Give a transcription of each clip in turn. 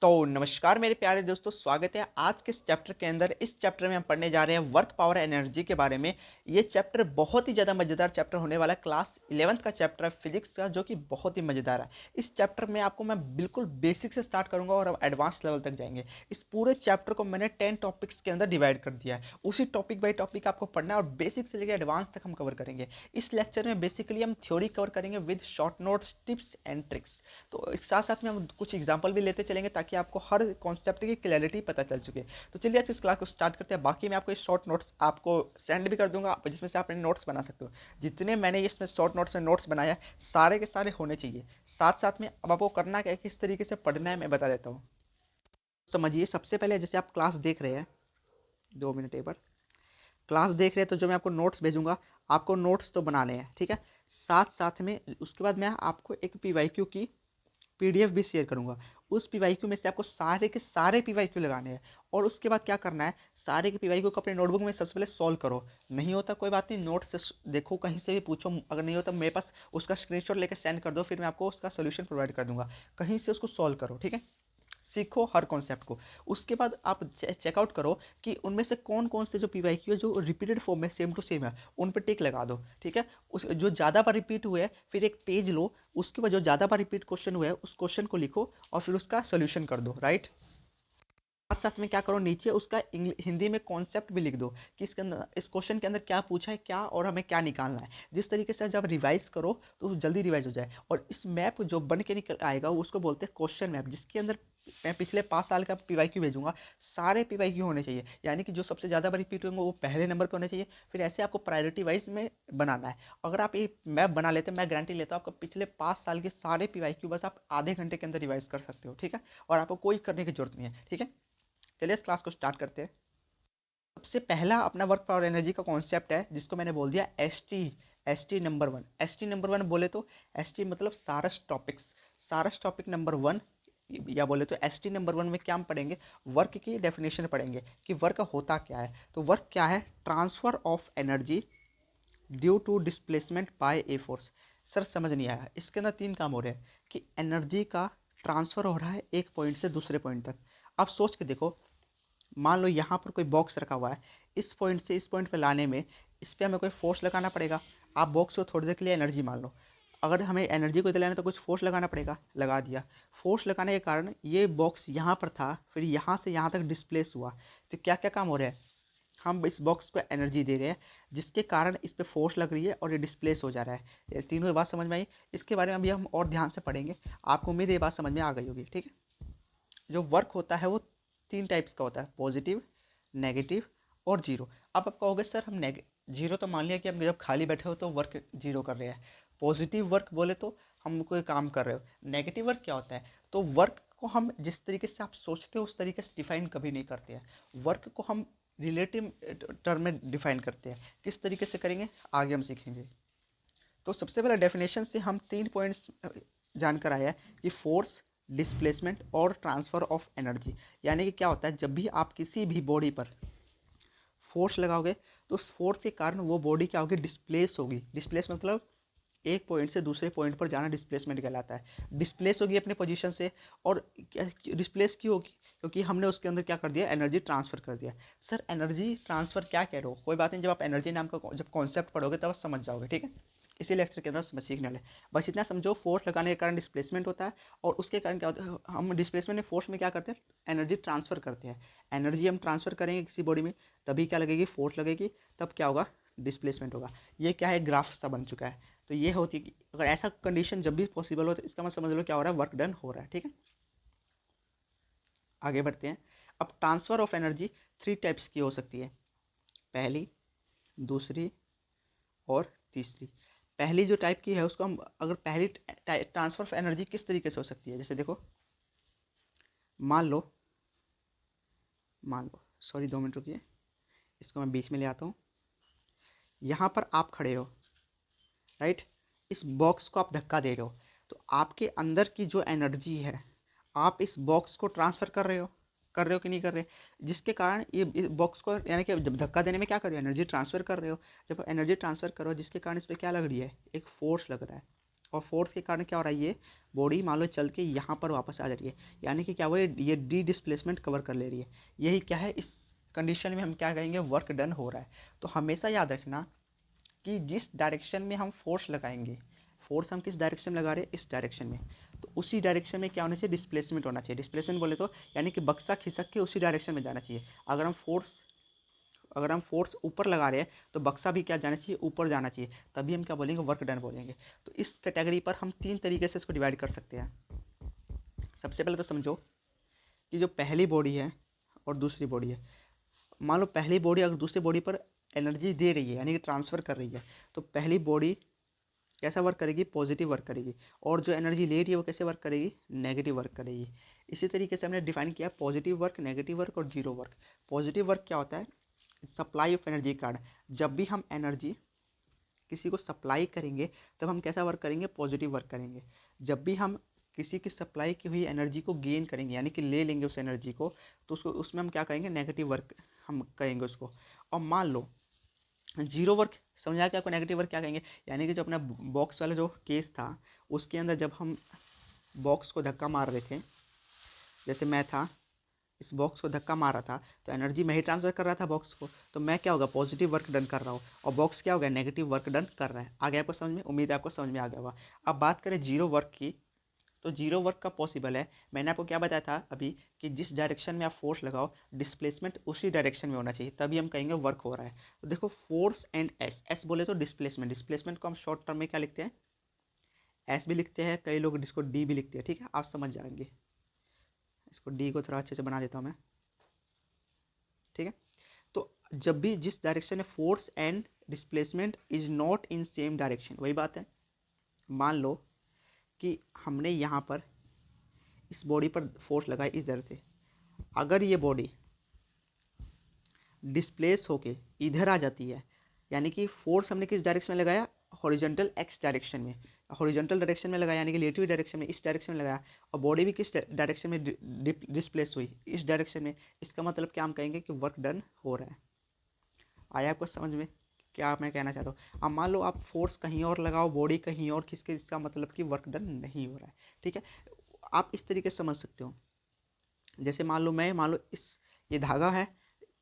तो नमस्कार मेरे प्यारे दोस्तों, स्वागत है आज के इस चैप्टर के अंदर। इस चैप्टर में हम पढ़ने जा रहे हैं वर्क पावर एनर्जी के बारे में। ये चैप्टर बहुत ही ज़्यादा मज़ेदार चैप्टर होने वाला है। क्लास 11th का चैप्टर है फिजिक्स का, जो कि बहुत ही मज़ेदार है। इस चैप्टर में आपको मैं बिल्कुल बेसिक से स्टार्ट करूंगा और अब एडवांस लेवल तक जाएंगे। इस पूरे चैप्टर को मैंने 10 टॉपिक्स के अंदर डिवाइड कर दिया है। उसी टॉपिक बाई टॉपिक आपको पढ़ना है और बेसिक से लेकर एडवांस तक हम कवर करेंगे। इस लेक्चर में बेसिकली हम थ्योरी कवर करेंगे with short notes, tips and tricks. तो इस साथ साथ में हम कुछ एग्जांपल भी लेते चलेंगे ताकि आपको हर कॉन्सेप्ट की क्लैरिटी पता चल सके। तो चलिए आज इस क्लास को स्टार्ट करते हैं। बाकी मैं आपको इस शॉर्ट नोट्स आपको सेंड भी कर दूंगा, जिसमें से आप अपने नोट्स बना सकते हो। जितने मैंने इसमें शॉर्ट नोट्स में नोट्स बनाया है, सारे के सारे होने चाहिए। साथ साथ में अब आपको करना क्या है, किस तरीके से पढ़ना है, मैं बता देता हूँ। समझिए, सबसे पहले जैसे आप क्लास देख रहे हैं, 2 मिनट एक बार क्लास देख रहे हैं, तो जो मैं आपको नोट्स भेजूंगा, आपको नोट्स तो बनाने हैं, ठीक है। साथ साथ में उसके बाद मैं आपको एक पीवाईक्यू की पीडीएफ भी शेयर करूंगा। उस पीवाईक्यू में से आपको सारे के सारे पीवाईक्यू लगाने हैं और उसके बाद क्या करना है, सारे के पीवाईक्यू को अपने नोटबुक में सबसे पहले सॉल्व करो। नहीं होता कोई बात नहीं, नोट से देखो, कहीं से भी पूछो। अगर नहीं होता मेरे पास उसका स्क्रीनशॉट लेकर सेंड कर दो, फिर मैं आपको उसका सोल्यूशन प्रोवाइड कर दूंगा। कहीं से उसको सॉल्व करो, ठीक है। सीखो हर कॉन्सेप्ट को। उसके बाद आप चेकआउट करो कि उनमें से कौन कौन से जो पीवाईक्यू है, जो रिपीटेड फॉर्म में सेम टू सेम है, उन पर टिक लगा दो, ठीक है। उस जो ज़्यादा बार रिपीट हुए फिर एक पेज लो, उसके बाद जो ज़्यादा बार रिपीट क्वेश्चन हुआ है उस क्वेश्चन को लिखो और फिर उसका सोल्यूशन कर दो, राइट। साथ साथ में क्या करो, नीचे उसका हिंदी में कॉन्सेप्ट भी लिख दो कि इसके अंदर, इस क्वेश्चन के अंदर क्या पूछा है, क्या और हमें क्या निकालना है। जिस तरीके से जब रिवाइज करो तो जल्दी रिवाइज हो जाए। और इस मैप जो बन के निकल आएगा उसको बोलते हैं क्वेश्चन मैप, जिसके अंदर मैं पिछले 5 साल का पीवाईक्यू भेजूंगा। सारे पीवाईक्यू होने चाहिए, यानी कि जो सबसे ज़्यादा बार रिपीट होंगे वो पहले नंबर पर होने चाहिए। फिर ऐसे आपको प्रायोरिटी वाइज में बनाना है। अगर आप ये मैप बना लेते हैं, मैं गारंटी लेता हूँ आपका पिछले 5 साल के सारे पीवाईक्यू बस आप आधे घंटे के अंदर रिवाइज कर सकते हो, ठीक है। और आपको कोई करने की जरूरत नहीं है, ठीक है। चलिए इस क्लास को स्टार्ट करते हैं। सबसे पहला अपना वर्क पावर एनर्जी का कॉन्सेप्ट है, जिसको मैंने बोल दिया S T number 1। S T number 1 बोले तो एस टी मतलब सारस टॉपिक्स, सारस टॉपिक नंबर 1। या बोले तो एस टी नंबर 1 में क्या हम पढ़ेंगे, वर्क की डेफिनेशन पढ़ेंगे कि वर्क होता क्या है। तो वर्क क्या है, transfer of energy due to displacement by a force. Sir समझ नहीं आया, इसके अंदर 3 काम हो रहे हैं कि एनर्जी का ट्रांसफर हो रहा है एक पॉइंट से दूसरे पॉइंट तक। आप सोच के देखो, मान लो यहाँ पर कोई बॉक्स रखा हुआ है, इस पॉइंट से इस पॉइंट पर लाने में इस पर हमें कोई फोर्स लगाना पड़ेगा। आप बॉक्स को थोड़ी देर के लिए एनर्जी मान लो, अगर हमें एनर्जी को इधर लाना है तो कुछ फोर्स लगाना पड़ेगा, लगा दिया। फोर्स लगाने के कारण ये बॉक्स यहाँ पर था, फिर यहाँ से यहाँ तक डिस्प्लेस हुआ। तो क्या क्या काम हो रहा है, हम इस बॉक्स को एनर्जी दे रहे हैं, जिसके कारण इस पर फोर्स लग रही है और ये डिस्प्लेस हो जा रहा है। ये तीनों बात समझ में आई। इसके बारे में अभी हम और ध्यान से पढ़ेंगे। आपको उम्मीद है ये बात समझ में आ गई होगी, ठीक है। जो वर्क होता है वो 3 टाइप्स का होता है, पॉजिटिव, नेगेटिव और जीरो। अब आप कहोगे सर हम जीरो तो मान लिया कि हम जब खाली बैठे हो तो वर्क जीरो कर रहे हैं। पॉजिटिव वर्क बोले तो हम कोई काम कर रहे हो। नेगेटिव वर्क क्या होता है, तो वर्क को हम जिस तरीके से आप सोचते हो उस तरीके से डिफाइन कभी नहीं करते हैं। वर्क को हम रिलेटिव टर्म में डिफाइन करते हैं। किस तरीके से करेंगे आगे हम सीखेंगे। तो सबसे पहले डेफिनेशन से हम 3 पॉइंट्स जानकर आया है कि फोर्स, डिस्प्लेसमेंट और ट्रांसफर ऑफ एनर्जी। यानी कि क्या होता है, जब भी आप किसी भी बॉडी पर फोर्स लगाओगे तो उस फोर्स के कारण वो बॉडी क्या होगी, डिस्प्लेस होगी। डिस्प्लेस मतलब एक पॉइंट से दूसरे पॉइंट पर जाना डिस्प्लेसमेंट कहलाता है। डिस्प्लेस होगी अपने पोजीशन से। और डिस्प्लेस क्यों होगी, क्योंकि हमने उसके अंदर क्या कर दिया, एनर्जी ट्रांसफर कर दिया। सर एनर्जी ट्रांसफर क्या कह रहे हो, कोई बात नहीं, जब आप एनर्जी नाम का जब कॉन्सेप्ट पढ़ोगे तब आप समझ जाओगे, ठीक है। इसी लेक्चर के अंदर समझ सीखने वाले। बस इतना समझो, फोर्स लगाने के कारण डिस्प्लेसमेंट होता है और उसके कारण क्या होता है, हम डिस्प्लेसमेंट में फोर्स में क्या करते हैं, एनर्जी ट्रांसफर करते हैं। एनर्जी हम ट्रांसफर करेंगे किसी बॉडी में, तभी क्या लगेगी, फोर्स लगेगी, तब क्या होगा, डिस्प्लेसमेंट होगा। ये क्या है, ग्राफ सा बन चुका है। तो ये होती है कि अगर ऐसा कंडीशन जब भी पॉसिबल हो तो इसका मतलब समझ लो क्या हो रहा है, वर्क डन हो रहा है, ठीक है। आगे बढ़ते हैं। अब ट्रांसफर ऑफ एनर्जी 3 टाइप्स की हो सकती है, पहली, दूसरी और तीसरी। पहली जो टाइप की है उसको हम, अगर पहली ट्रांसफर ऑफ एनर्जी किस तरीके से हो सकती है, जैसे देखो, मान लो, सॉरी 2 मिनट रुकिए, इसको मैं बीच में ले आता हूँ। यहाँ पर आप खड़े हो, राइट, इस बॉक्स को आप धक्का दे रहे हो, तो आपके अंदर की जो एनर्जी है, आप इस बॉक्स को ट्रांसफर कर रहे हो कि नहीं कर रहे, जिसके कारण ये इस बॉक्स को, यानी कि जब धक्का देने में क्या कर रहे हो, एनर्जी ट्रांसफर कर रहे हो। जब एनर्जी ट्रांसफर करो जिसके कारण इस पर क्या लग रही है, एक फोर्स लग रहा है। और फोर्स के कारण क्या हो रहा है, ये बॉडी मान लो चल के यहाँ पर वापस आ जा रही है, यानी कि क्या हुआ, ये डी डिस्प्लेसमेंट कवर कर ले रही है। यही क्या है, इस कंडीशन में हम क्या कहेंगे, वर्क डन हो रहा है। तो हमेशा याद रखना कि जिस डायरेक्शन में हम फोर्स लगाएंगे, फोर्स हम किस डायरेक्शन में लगा रहे हैं, इस डायरेक्शन में, तो उसी डायरेक्शन में क्या होना चाहिए, डिस्प्लेसमेंट होना चाहिए। डिस्प्लेसमेंट बोले तो यानी कि बक्सा खिसक के उसी डायरेक्शन में जाना चाहिए। अगर हम फोर्स ऊपर लगा रहे हैं तो बक्सा भी क्या जाना चाहिए, ऊपर जाना चाहिए, तभी हम क्या बोलेंगे, वर्क डन बोलेंगे। तो इस कैटेगरी पर हम 3 तरीके से इसको डिवाइड कर सकते हैं। सबसे पहले तो समझो कि जो पहली बॉडी है और दूसरी बॉडी है, मान लो पहली बॉडी अगर दूसरी बॉडी पर एनर्जी दे रही है, यानी कि ट्रांसफ़र कर रही है, तो पहली बॉडी कैसा वर्क करेगी, पॉजिटिव वर्क करेगी। और जो एनर्जी ले रही है वो कैसे वर्क करेगी, नेगेटिव वर्क करेगी। इसी तरीके से हमने डिफाइन किया पॉजिटिव वर्क, नेगेटिव वर्क और जीरो वर्क। पॉजिटिव वर्क क्या होता है, सप्लाई ऑफ एनर्जी कार्ड। जब भी हम एनर्जी किसी को सप्लाई करेंगे तब हम कैसा वर्क करेंगे, पॉजिटिव वर्क करेंगे। जब भी हम किसी की सप्लाई की हुई एनर्जी को गेन करेंगे, यानी कि ले लेंगे उस एनर्जी को, तो उसको उसमें हम क्या कहेंगे, नेगेटिव वर्क हम कहेंगे उसको। और मान लो जीरो वर्क, समझा कि आपको नेगेटिव वर्क क्या कहेंगे, यानी कि जो अपना बॉक्स वाला जो केस था, उसके अंदर जब हम बॉक्स को धक्का मार रहे थे, जैसे मैं था, इस बॉक्स को धक्का मारा था, तो एनर्जी मैं ही ट्रांसफर कर रहा था बॉक्स को, तो मैं क्या होगा, पॉजिटिव वर्क डन कर रहा हूँ, और बॉक्स क्या होगा, नेगेटिव वर्क डन कर रहा है। आ गया आपको समझ में, उम्मीद है आपको समझ में आ गया होगा। अब बात करें जीरो वर्क की, तो जीरो वर्क का पॉसिबल है, मैंने आपको क्या बताया था अभी, कि जिस डायरेक्शन में आप फोर्स लगाओ, डिस्प्लेसमेंट उसी डायरेक्शन में होना चाहिए, तभी हम कहेंगे वर्क हो रहा है। तो देखो फोर्स एंड एस, एस बोले तो डिस्प्लेसमेंट, डिस्प्लेसमेंट को हम शॉर्ट टर्म में क्या लिखते हैं, एस भी लिखते हैं, कई लोग इसको डी भी लिखते हैं, ठीक है, आप समझ जाएंगे। इसको डी को थोड़ा अच्छे से बना देता हूँ मैं, ठीक है। तो जब भी जिस डायरेक्शन में force and displacement is not in same direction, वही बात है, मान लो कि हमने यहाँ पर इस बॉडी पर फोर्स लगाई इस तरह से, अगर ये बॉडी डिस्प्लेस होके इधर आ जाती है, यानी कि फोर्स हमने किस डायरेक्शन में लगाया, हॉरिजॉन्टल एक्स डायरेक्शन में, हॉरिजॉन्टल डायरेक्शन में लगाया, यानी कि रिलेटिव डायरेक्शन में, इस डायरेक्शन में लगाया, और बॉडी भी किस डायरेक्शन में डिस्प्लेस हुई, इस डायरेक्शन में। इसका मतलब क्या हम कहेंगे कि वर्क डन हो रहा है। आया आपको समझ में क्या मैं कहना चाहता हूँ। अब मान लो आप फोर्स कहीं और लगाओ, बॉडी कहीं और खिसके, इसका मतलब कि वर्क डन नहीं हो रहा है, ठीक है। आप इस तरीके से समझ सकते हो, जैसे मान लो ये धागा है,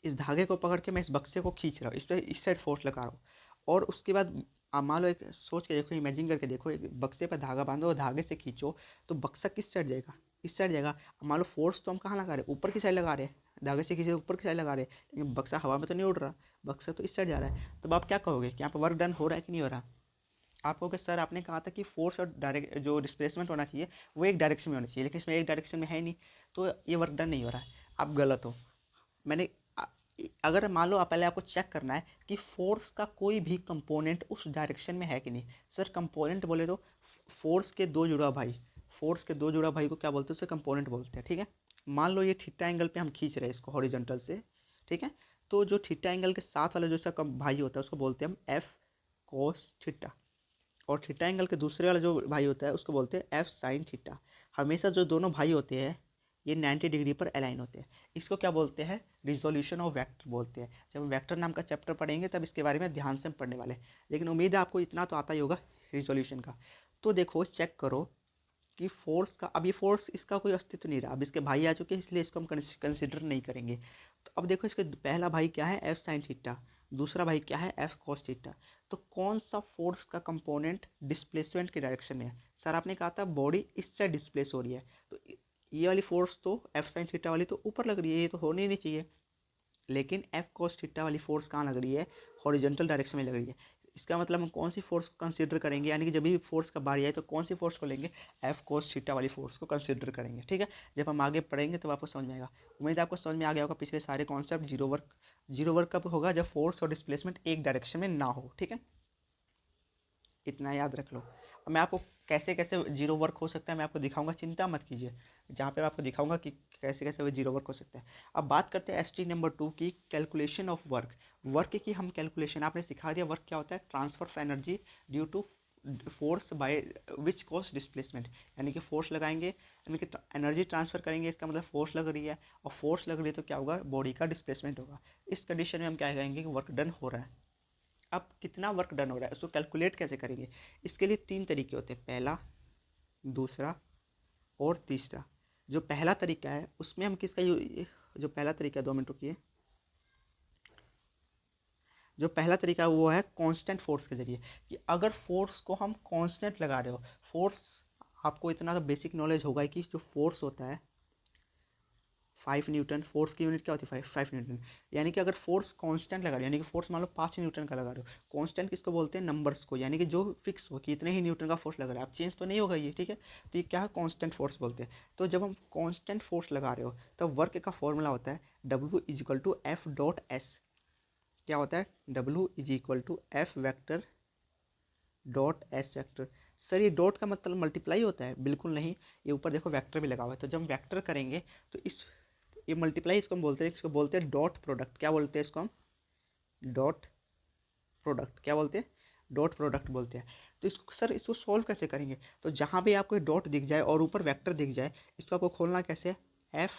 इस धागे को पकड़ के मैं इस बक्से को खींच रहा हूँ, इस पर इस साइड फोर्स लगा रहा हूँ, और उसके बाद आप मान लो, एक सोच के देखो, इमेजिन करके देखो, एक बक्से पर धागा बांधो और धागे से खींचो, तो बक्सा किस साइड जाएगा, इस साइड जाएगा। मान लो फोर्स तो हम कहाँ लगा रहे हैं, ऊपर की साइड लगा रहे हैं, धागे से खींचे ऊपर की साइड लगा रहे हैं, लेकिन बक्सा हवा में तो नहीं उड़ रहा, बक्सा तो इस साइड जा रहा है। तब आप क्या कहोगे कि यहाँ पर वर्क डन हो रहा है कि नहीं हो रहा। आप कहोगे सर आपने कहा था कि फोर्स और डायरेक्ट जो डिस्प्लेसमेंट होना चाहिए वो एक डायरेक्शन में होना चाहिए, लेकिन इसमें एक डायरेक्शन में है नहीं, तो ये वर्क डन नहीं हो रहा है। आप गलत हो। मैंने अगर मान लो, पहले आपको चेक करना है कि फोर्स का कोई भी कंपोनेंट उस डायरेक्शन में है कि नहीं। सर कंपोनेंट बोले तो फोर्स के दो जुड़ा भाई, फोर्स के दो जुड़ा भाई को क्या बोलते हैं, उसे कंपोनेंट बोलते हैं, ठीक है। मान लो ये थीटा एंगल पे हम खींच रहे हैं इसको हॉरिजॉन्टल से, ठीक है। तो जो थीटा एंगल के साथ वाला जो इसका भाई होता है उसको बोलते हैं हम एफ कोस थीटा, और थीटा एंगल के दूसरे वाला जो भाई होता है उसको बोलते हैं एफ साइन थीटा। हमेशा जो दोनों भाई होते हैं ये 90 डिग्री पर अलाइन होते हैं। इसको क्या बोलते हैं, रिजोल्यूशन ऑफ वेक्टर बोलते हैं। जब हम वेक्टर नाम का चैप्टर पढ़ेंगे तब इसके बारे में ध्यान से हम पढ़ने वाले हैं, लेकिन उम्मीद है आपको इतना तो आता ही होगा रिजोल्यूशन का। तो देखो चेक करो कि फोर्स का, अब ये फोर्स इसका कोई अस्तित्व नहीं रहा, अब इसके भाई आ चुके हैं, इसलिए इसको हम कंसिडर नहीं करेंगे। तो अब देखो इसके पहला भाई क्या है, एफ साइन थीटा, दूसरा भाई क्या है, एफ कॉस थीटा। तो कौन सा फोर्स का कंपोनेंट डिस्प्लेसमेंट की डायरेक्शन में है। सर आपने कहा था बॉडी इससे डिस्प्लेस हो रही है, तो ये वाली फोर्स तो एफ साइन थीटा वाली तो ऊपर लग रही है, ये तो होनी नहीं चाहिए, लेकिन एफ कॉस थीटा वाली फोर्स कहाँ लग रही है, हॉरिजॉन्टल डायरेक्शन में लग रही है। इसका मतलब हम कौन सी फोर्स को कंसीडर करेंगे, यानी कि जब भी फोर्स का बारी आए तो कौन सी फोर्स को लेंगे, एफ कोस थीटा वाली फोर्स को कंसीडर करेंगे, ठीक है। जब हम आगे पढ़ेंगे तब आपको समझ में आएगा। उम्मीद है आपको समझ में आ गया होगा पिछले सारे कॉन्सेप्ट। जीरो वर्क कब होगा, जब फोर्स और डिस्प्लेसमेंट एक डायरेक्शन में ना हो, ठीक है, इतना याद रख लो। अब मैं आपको कैसे कैसे जीरो वर्क हो सकता है मैं आपको दिखाऊंगा, चिंता मत कीजिए, जहाँ पे मैं आपको दिखाऊंगा कि कैसे कैसे वो जीरो वर्क हो सकता है। अब बात करते हैं एसटी नंबर 2 की, कैलकुलेशन ऑफ वर्क। वर्क की हम कैलकुलेशन, आपने सिखा दिया वर्क क्या होता है, transfer of energy due to force by which cause displacement, यानी कि फोर्स लगाएंगे, यानी कि एनर्जी ट्रांसफर करेंगे, इसका मतलब फोर्स लग रही है, और फोर्स लग रही है तो क्या होगा, बॉडी का डिस्प्लेसमेंट होगा। इस कंडीशन में हम क्या कहेंगे कि वर्क डन हो रहा है। अब कितना वर्क डन हो रहा है उसको कैलकुलेट कैसे करेंगे, इसके लिए 3 तरीके होते हैं, पहला, दूसरा और तीसरा। जो पहला तरीका है उसमें हम किसका जो पहला तरीका है, 2 मिनट रुकिए, जो पहला तरीका है वो है कांस्टेंट फोर्स के जरिए, कि अगर फोर्स को हम कांस्टेंट लगा रहे हो, फोर्स आपको इतना तो बेसिक नॉलेज होगा कि जो फोर्स होता है 5 न्यूटन, फोर्स की यूनिट क्या होती है 5 न्यूटन, यानी कि अगर फोर्स कांस्टेंट लगा रहे हो, यानी कि फोर्स मान लो 5 न्यूटन का लगा रहे हो, कांस्टेंट किसको बोलते हैं, नंबर्स को, यानी कि जो फिक्स हो कि इतने ही न्यूटन का फोर्स लगा रहा है, आप चेंज तो नहीं होगा ये, ठीक है, तो ये क्या है, कांस्टेंट फोर्स बोलते हैं। तो जब हम कांस्टेंट फोर्स लगा रहे हो तब वर्क का फॉर्मूला होता है W=F.S, क्या होता है, W=F.S। सर ये डॉट का मतलब मल्टीप्लाई होता है, बिल्कुल नहीं, ये ऊपर देखो वेक्टर भी लगा हुआ है, तो जब हम वेक्टर करेंगे तो इस ये मल्टीप्लाई इसको हम बोलते हैं, इसको बोलते हैं डॉट प्रोडक्ट, क्या बोलते हैं इसको हम, डॉट प्रोडक्ट, क्या बोलते हैं, डॉट प्रोडक्ट बोलते हैं। तो इसको सर इसको सॉल्व कैसे करेंगे, तो जहाँ भी आपको डॉट दिख जाए और ऊपर वेक्टर दिख जाए, इसको आपको खोलना कैसे है, एफ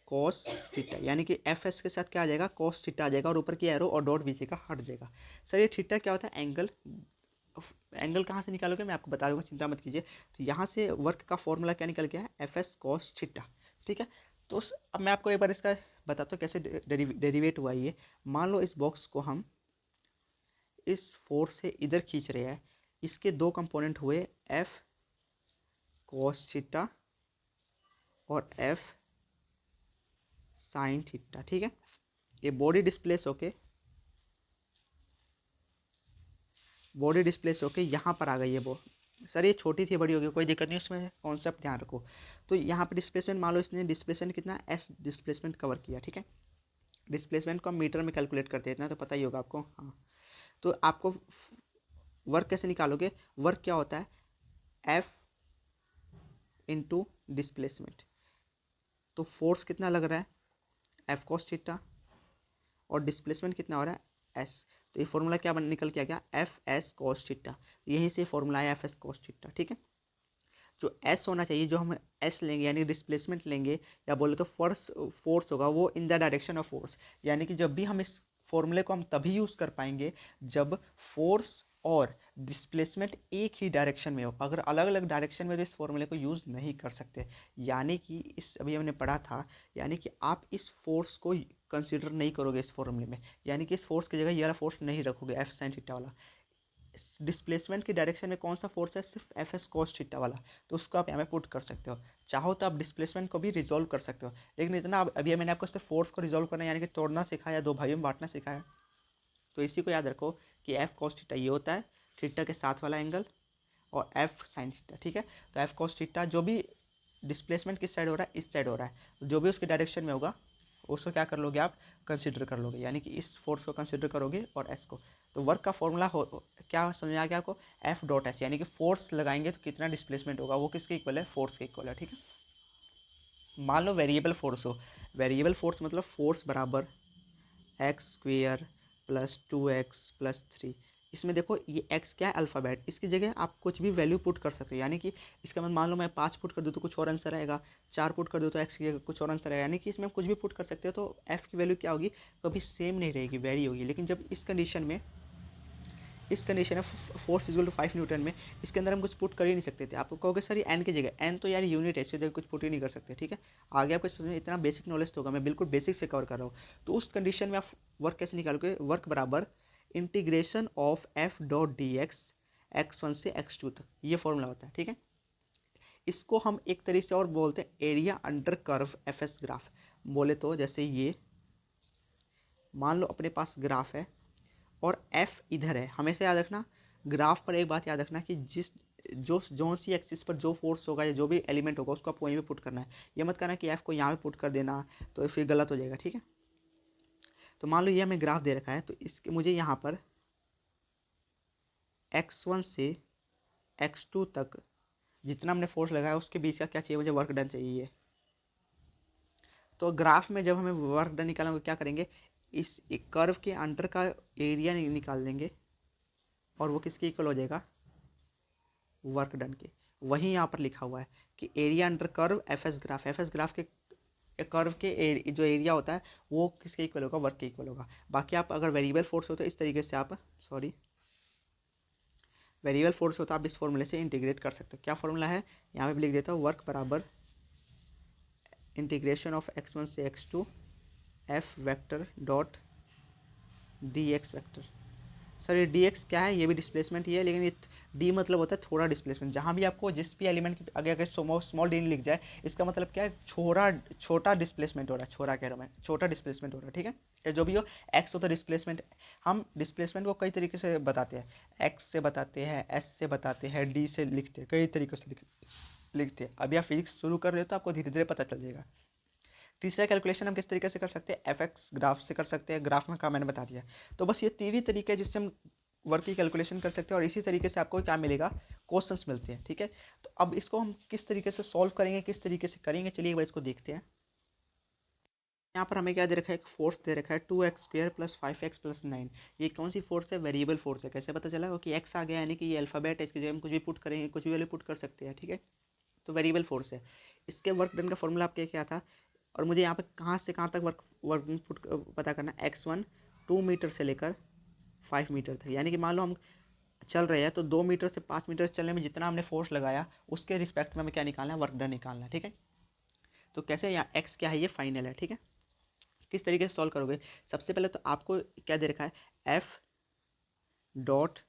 कॉस थीटा, यानी कि एफ एस के साथ क्या आ जाएगा, कॉस थीटा आ जाएगा, और ऊपर की एरो और डॉट बीच का हट जाएगा। सर ये थीटा क्या होता है, एंगल, एंगल कहाँ से निकालोगे मैं आपको बता दूंगा, चिंता मत कीजिए। तो यहाँ से वर्क का फॉर्मूला क्या निकल गया है, एफ एस कॉस थीटा, ठीक है। तो अब मैं आपको एक बार इसका बताता हूँ कैसे डेरिवेट हुआ ये। मान लो इस बॉक्स को हम इस फोर्स से इधर खींच रहे हैं, इसके 2 कंपोनेंट हुए, एफ कॉस थीटा और एफ साइन थीटा, ठीक है। ये बॉडी डिस्प्लेस होके यहाँ पर आ गई है वो, सर ये छोटी थी बड़ी होगी कोई दिक्कत नहीं, उसमें कॉन्सेप्ट ध्यान रखो। तो यहाँ पे डिस्प्लेसमेंट मान लो इसने डिस्प्लेसमेंट कितना एस डिस्प्लेसमेंट कवर किया, ठीक है। डिस्प्लेसमेंट को हम मीटर में कैलकुलेट करते हैं, इतना तो पता ही होगा आपको, हाँ। तो आपको वर्क कैसे निकालोगे, वर्क क्या होता है, एफ इंटू डिस्प्लेसमेंट, तो फोर्स कितना लग रहा है, एफ कॉस थीटा, और डिस्प्लेसमेंट कितना हो रहा है, एस। तो ये फॉर्मूला क्या निकल के आ गया, एफ एस कॉस थीटा, यहीं से फॉर्मूला है एफ एस कॉस थीटा, ठीक है। जो एस होना चाहिए, जो हम एस लेंगे यानी डिस्प्लेसमेंट लेंगे, या बोले तो फोर्स फोर्स होगा वो in the direction of force, यानी कि जब भी हम इस फॉर्मूले को हम तभी यूज़ कर पाएंगे जब फोर्स और डिस्प्लेसमेंट एक ही डायरेक्शन में हो, अगर अलग अलग डायरेक्शन में तो इस फॉर्मूले को यूज़ नहीं कर सकते। यानी कि इस अभी हमने पढ़ा था, यानी कि आप इस फोर्स को कंसिडर नहीं करोगे इस फॉर्मूले में, यानी कि इस फोर्स की जगह ये वाला फोर्स नहीं रखोगे, एफ साइन थीटा वाला। डिस्प्लेसमेंट की डायरेक्शन में कौन सा फोर्स है, सिर्फ एफ एस कॉस थीटा वाला, तो उसको आप यहाँ पे पुट कर सकते हो। चाहो तो आप डिस्प्लेसमेंट को भी रिजोल्व कर सकते हो, लेकिन इतना अभी मैंने आपको सिर्फ फोर्स को रिजोल्व करना यानी कि तोड़ना सिखाया, 2 भाइयों में बांटना सिखाया। तो इसी को याद रखो कि एफ कॉस थीटा ये होता है, थीटा के साथ वाला एंगल, और एफ साइन थीटा, ठीक है। तो एफ कॉस थीटा जो भी डिस्प्लेसमेंट किस साइड हो रहा है, इस साइड हो रहा है, जो भी उसके डायरेक्शन में होगा उसको क्या कर लोगे आप, कंसिडर कर लोगे, यानी कि इस फोर्स को कंसिडर करोगे और एस को। तो वर्क का फॉर्मूला हो क्या समझ आ गया आपको, एफ डॉट एस, यानी कि फोर्स लगाएंगे तो कितना डिस्प्लेसमेंट होगा, वो किसके इक्वल है, फोर्स के इक्वल है, ठीक है। मान लो वेरिएबल फोर्स हो, वेरिएबल फोर्स मतलब फोर्स बराबर एक्स स्क्वेयर प्लस 2x+3। इसमें देखो ये x क्या है, अल्फ़ाबेट, इसकी जगह आप कुछ भी वैल्यू पुट कर सकते हो, यानी कि इसका मतलब मान लो मैं 5 पुट कर दूँ तो कुछ और आंसर आएगा, 4 पुट कर दूँ तो x की जगह कुछ और आंसर आएगा, यानी कि इसमें हम कुछ भी पुट कर सकते हो। तो f की वैल्यू क्या होगी, कभी सेम नहीं रहेगी, वेरी होगी। लेकिन जब इस कंडीशन में फोर्स इक्वल टू 5 न्यूटन में, इसके अंदर हम कुछ पुट कर ही नहीं सकते थे। आप कहोगे सर ये एन की जगह, एन तो यार यूनिट है, इसकी जगह कुछ पुट ही नहीं कर सकते, ठीक है। आगे आपको समझ में इतना बेसिक नॉलेज तो होगा, मैं बिल्कुल बेसिक से कवर कर रहा हूँ। तो उस कंडीशन में आप वर्क कैसे निकालोगे, वर्क बराबर integration of F dot D x x1 से x2 तक, ये फॉर्मूला होता है, ठीक है। इसको हम एक तरीके से और बोलते हैं area under curve F S graph. बोले तो जैसे ये मान लो अपने पास ग्राफ है और f इधर है, हमेशा याद रखना ग्राफ पर एक बात याद रखना कि जो सी एक्सिस पर जो फोर्स होगा या जो भी एलिमेंट होगा उसको आपको वहीं पे पुट करना है। ये मत करना कि f को यहाँ पे पुट कर देना, तो फिर गलत हो जाएगा, ठीक है। तो मान लो ये हमें ग्राफ दे रखा है, तो इसके मुझे यहाँ पर x1 से x2 तक जितना हमने फोर्स लगाया उसके बीच का क्या चाहिए, मुझे वर्क डन चाहिए। तो ग्राफ में जब हमें वर्क डन निकालना होगा क्या करेंगे, इस एक कर्व के अंडर का एरिया निकाल देंगे और वो किसके इक्वल हो जाएगा, वर्क डन के। वहीं यहाँ पर लिखा हुआ है कि area under curve F S graph के कर्व के जो एरिया होता है वो किसके इक्वल होगा, वर्क के इक्वल होगा। बाकी आप अगर वेरिएबल फोर्स हो तो इस तरीके से आप वेरिएबल फोर्स हो तो आप इस फॉर्मूले से इंटीग्रेट कर सकते हो। क्या फॉर्मूला है, यहाँ पे भी लिख देता हूँ, वर्क बराबर इंटीग्रेशन ऑफ x1 से x2 F vector dot D x vector. Sir ये डी एक्स क्या है, ये भी डिस्प्लेसमेंट ही है, लेकिन ये डी मतलब होता है थोड़ा डिस्प्लेसमेंट। जहाँ भी आपको जिस भी एलिमेंट की आगे अगर स्मॉल डी लिख जाए, इसका मतलब क्या है, छोटा डिस्प्लेसमेंट हो रहा है, छोटा कह रहा हूँ मैं, छोटा डिस्प्लेसमेंट हो रहा है, ठीक है। या जो भी हो, एक्स हो तो डिस्प्लेसमेंट, हम डिस्प्लेसमेंट को कई तरीके से बताते हैं, एक्स से बताते हैं, एस से बताते हैं, डी से लिखते हैं, कई तरीकों से लिखते हैं। अभी आप फिजिक्स शुरू कर रहे हो तो आपको धीरे धीरे पता चल जाएगा। तीसरा कैलकुलेशन हम किस तरीके से कर सकते हैं, एफ एक्स ग्राफ से कर सकते हैं, ग्राफ में का मैंने बता दिया। तो बस ये तीन ही तरीके हैं जिससे हम वर्क की कैलकुलेशन कर सकते हैं, और इसी तरीके से आपको क्या मिलेगा, क्वेश्चंस मिलते हैं, ठीक है। तो अब इसको हम किस तरीके से सॉल्व करेंगे, किस तरीके से करेंगे, चलिए एक बार इसको देखते हैं। यहाँ पर हमें क्या दे रखा है, एक फोर्स दे रखा है 2x² + 5x + 9। ये कौन सी फोर्स है, वेरिएबल फोर्स है। कैसे पता चला, क्योंकि x आ गया, यानी कि ये अल्फाबेट है, इसकी जगह हम कुछ भी पुट करेंगे, कुछ भी वैल्यू पुट कर सकते हैं, ठीक है। तो वेरिएबल फोर्स है। इसके वर्क डन का फॉर्मूला आपके क्या था, और मुझे यहाँ पे कहाँ से कहाँ तक वर्क पुट पता करना है, x1 2 मीटर से लेकर 5 मीटर तक। यानी कि मान लो हम चल रहे हैं तो 2 मीटर से 5 मीटर चलने में जितना हमने फोर्स लगाया, उसके रिस्पेक्ट में हमें क्या निकालना है, वर्क डन निकालना है, ठीक है। तो कैसे, यहाँ x क्या है, ये फाइनल है, ठीक है। किस तरीके से सॉल्व करोगे, सबसे पहले तो आपको क्या दे रखा है, एफ डॉट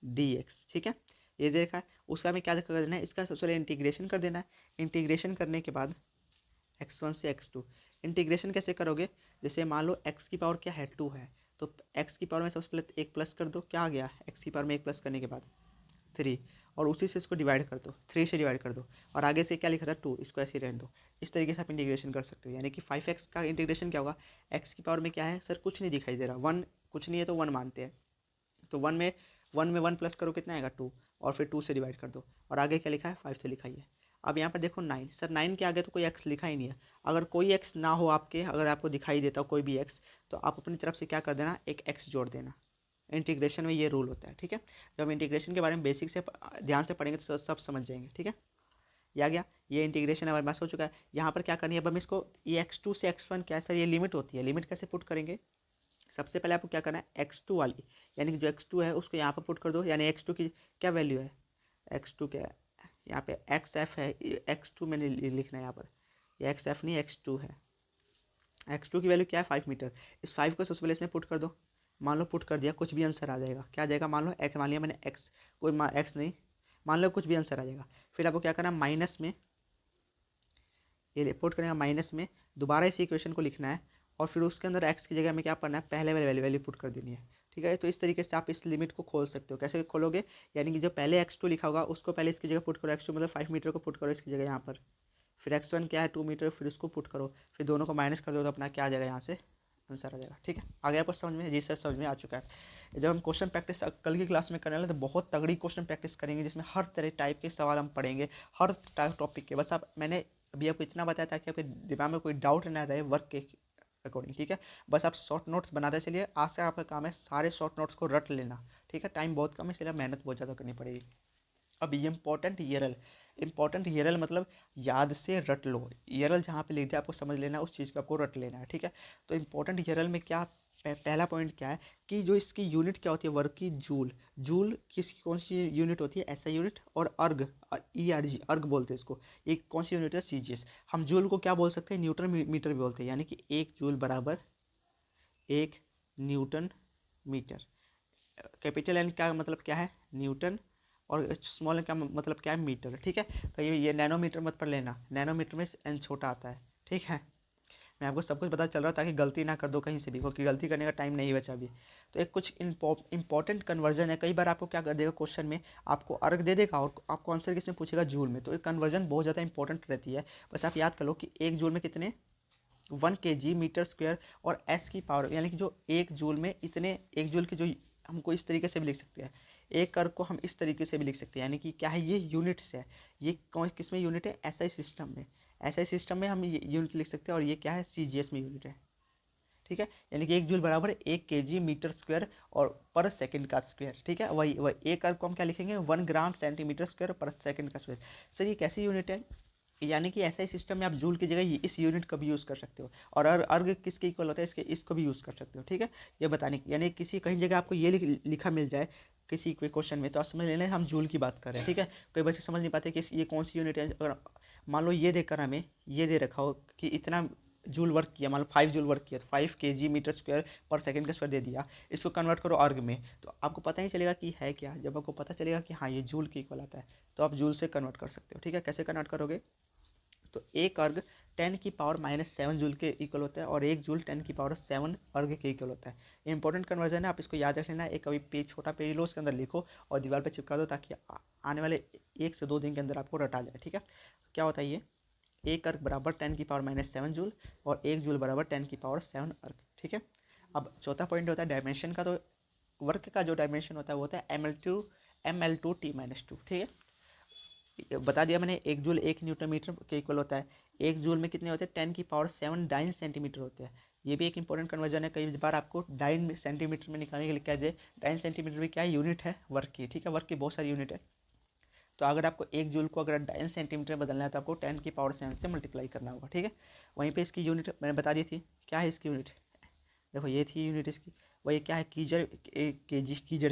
डी एक्स, ठीक है, ये दे रखा है। उसका हमें क्या कर देना है, इसका सबसे पहले इंटीग्रेशन कर देना है। इंटीग्रेशन करने के बाद x1 से x2, इंटीग्रेशन कैसे करोगे, जैसे मान लो x की पावर क्या है, 2 है, तो x की पावर में सबसे पहले एक प्लस कर दो, क्या आ गया, x की पावर में एक प्लस करने के बाद 3, और उसी से इसको डिवाइड कर दो, 3 से डिवाइड कर दो, और आगे से क्या लिखा था 2, इसको ऐसे ही रहने दो। इस तरीके से आप इंटीग्रेशन कर सकते हो। यानी कि 5x का इंटीग्रेशन क्या होगा, x की पावर में क्या है सर, कुछ नहीं दिखाई दे रहा, 1 कुछ नहीं है तो 1 मानते हैं, तो 1 प्लस करो कितना आएगा 2, और फिर 2 से डिवाइड कर दो, और आगे क्या लिखा है 5 से लिखा ही है। अब यहाँ पर देखो 9, सर 9 के आगे तो कोई x लिखा ही नहीं है। अगर कोई x ना हो आपके, अगर आपको दिखाई देता हो कोई भी x, तो आप अपनी तरफ से क्या कर देना, एक x जोड़ देना। इंटीग्रेशन में ये रूल होता है, ठीक है। जब हम इंटीग्रेशन के बारे में बेसिक से ध्यान से पढ़ेंगे तो सब समझ जाएंगे, ठीक है। ये आ गया, ये इंटीग्रेशन हमारे पास हो चुका है। यहाँ पर क्या करनी है, अब हम इसको, ये x2 से x1 क्या है सर, ये लिमिट होती है, लिमिट कैसे पुट करेंगे, सबसे पहले आपको क्या करना है, x2 वाली, यानी कि जो x2 है उसको यहाँ पर पुट कर दो। यानी x2 की क्या वैल्यू है, x2 क्या है, यहाँ पे xf है, x2 मैंने लिखना है यहाँ पर, ये xf नहीं x2 है। x2 की वैल्यू क्या है, 5 मीटर। इस 5 को सबसे पहले इसमें पुट कर दो। मान लो पुट कर दिया, कुछ भी आंसर आ जाएगा, क्या आ जाएगा, मान लो x, मान लिया मैंने x, कोई x नहीं, मान लो कुछ भी आंसर आ जाएगा। फिर आपको क्या करना है, माइनस में ये पुट करेंगे, माइनस में दोबारा इस इक्वेशन को लिखना है, और फिर उसके अंदर x की जगह में क्या पढ़ना है, पहले वाली वैल्यू पुट कर देनी है, ठीक है। तो इस तरीके से आप इस लिमिट को खोल सकते हो। कैसे खोलोगे, यानी कि जो पहले x2 लिखा होगा उसको पहले इसकी जगह पुट करो, x2 मतलब 5 मीटर को पुट करो इसकी जगह यहाँ पर, फिर x1 क्या है 2 मीटर, फिर इसको पुट करो, फिर दोनों को माइनस कर दो, तो अपना क्या आ जाएगा, यहाँ से आंसर आ जाएगा, ठीक है। आगे आपको समझ में, जी सर समझ में आ चुका है। जब हम क्वेश्चन प्रैक्टिस कल की क्लास में करने वाले तो बहुत तगड़ी क्वेश्चन प्रैक्टिस करेंगे, जिसमें हर तरह टाइप के सवाल हम पढ़ेंगे, हर टॉपिक के। बस आप, मैंने अभी आपको इतना बताया ताकि आपके दिमाग में कोई डाउट ना रहे वर्क के अकॉर्डिंग, ठीक है। बस आप शॉर्ट नोट्स बनाते चलिए, आज से आपका काम है सारे शॉर्ट नोट्स को रट लेना, ठीक है। टाइम बहुत कम है, इसलिए मेहनत बहुत ज़्यादा करनी पड़ेगी। अब इंपॉर्टेंट ईयरल, इंपॉर्टेंट ईयरल मतलब याद से रट लो, ईयरल जहाँ पे लिख दिया आपको समझ लेना, उस चीज़ को आपको रट लेना है, ठीक है। तो इंपॉर्टेंट ईयरल में क्या, पहला पॉइंट क्या है कि जो इसकी यूनिट क्या होती है, वर्क की जूल, जूल किसकी कौन सी यूनिट होती है, एसआई यूनिट, और अर्ग, ईआरजी अर्ग बोलते हैं इसको, ये कौन सी यूनिट है, सीजीएस। हम जूल को क्या बोल सकते हैं, न्यूटन मीटर भी बोलते हैं, यानी कि 1 जूल बराबर 1 न्यूटन मीटर। कैपिटल एन का मतलब क्या है, न्यूटन, और स्मॉल एन का मतलब क्या है, मीटर, ठीक है। कहीं ये नैनोमीटर मत पढ़ लेना, नैनोमीटर में एन छोटा आता है, ठीक है। मैं आपको सब कुछ पता चल रहा है ताकि गलती ना कर दो कहीं से भी, क्योंकि गलती करने का टाइम नहीं बचा अभी। तो एक कुछ इंपॉर्टेंट कन्वर्जन है, कई बार आपको क्या कर देगा क्वेश्चन में, आपको अर्ग दे देगा और आपको आंसर किसमें पूछेगा, जूल में। तो एक कन्वर्जन बहुत ज़्यादा इंपॉर्टेंट रहती है। बस आप याद कर लो कि 1 जूल में कितने, 1 kg मीटर स्क्वायर, और एस की पावर, यानी कि जो 1 जूल में इतने, 1 जूल की जो, हमको इस तरीके से भी लिख सकते हैं, एक अर्ग को हम इस तरीके से भी लिख सकते हैं, यानी कि क्या है, ये यूनिट्स है। ये कौन किस में यूनिट है, एसआई सिस्टम में, एसआई सिस्टम में हम ये यूनिट लिख सकते हैं, और ये क्या है, सीजीएस में यूनिट है, ठीक है। यानी कि 1 जूल बराबर 1 kg मीटर स्क्वायर और पर सेकंड का स्क्वायर, ठीक है। वही एक अर्ग को हम क्या लिखेंगे, 1 ग्राम सेंटीमीटर स्क्वायर पर सेकंड का स्क्वायर। सर ये कैसी यूनिट है, यानी कि ऐसा ही सिस्टम में आप जूल की जगह इस यूनिट का भी यूज़ कर सकते हो, और अर्ग किसके इक्वल होता है, इसको भी यूज़ कर सकते हो। ठीक है, ये बताने की, यानी किसी कहीं जगह आपको ये लिखा मिल जाए किसी कोई क्वेश्चन में, तो आप समझ लेना हम जूल की बात कर रहे हैं। ठीक है, कई बच्चे समझ नहीं पाते कि ये कौन सी यूनिट है। अगर मान लो ये देकर हमें ये दे रखा हो कि इतना जूल वर्क किया, मान लो 5 जूल वर्क किया, तो 5 kg मीटर स्क्वायर पर सेकंड का स्क्वायर दे दिया, इसको कन्वर्ट करो अर्ग में, तो आपको पता ही चलेगा कि है क्या। जब आपको पता चलेगा कि हाँ ये जूल के इक्वल आता है, तो आप जूल से कन्वर्ट कर सकते हो। ठीक है, कैसे कन्वर्ट करोगे, तो एक अर्ग 10⁻⁷ जूल के इक्वल होता है, और एक जूल 10⁻⁷ अर्ग के इक्वल होता है। ये इंपॉर्टेंट कन्वर्जन है, आप इसको याद रख लेना। एक कभी पेज, छोटा पेज लो, उसके अंदर लिखो और दीवार पे चिपका दो, ताकि आने वाले 1 से 2 दिन के अंदर आपको रटा जाए। ठीक है, क्या होता है ये, एक अर्ग बराबर 10⁻⁷ जूल, और एक जूल बराबर 10⁻⁷ अर्ग। ठीक है, अब चौथा पॉइंट होता है डायमेंशन का। तो वर्क का जो डायमेंशन होता है वो होता है ml/2 ठीक है, बता दिया मैंने। एक जूल 1 न्यूटन मीटर के इक्वल होता है। एक जूल में कितने होते हैं, 10⁷ डाइन सेंटीमीटर होते हैं। ये भी एक इंपॉर्टेंट कन्वर्जन है, कई बार आपको डाइन सेंटीमीटर में निकालने के लिए कह दे। डाइन सेंटीमीटर भी क्या है, यूनिट है वर्क की। ठीक है, वर्क की बहुत सारी यूनिट है, तो अगर आपको एक जूल को अगर डाइन सेंटीमीटर बदलना है, तो आपको 10⁻⁷ से मल्टीप्लाई करना होगा। ठीक है, वहीं पे इसकी यूनिट मैंने बता दी थी, क्या है इसकी यूनिट, देखो ये थी यूनिट इसकी। वही क्या है, कीजड़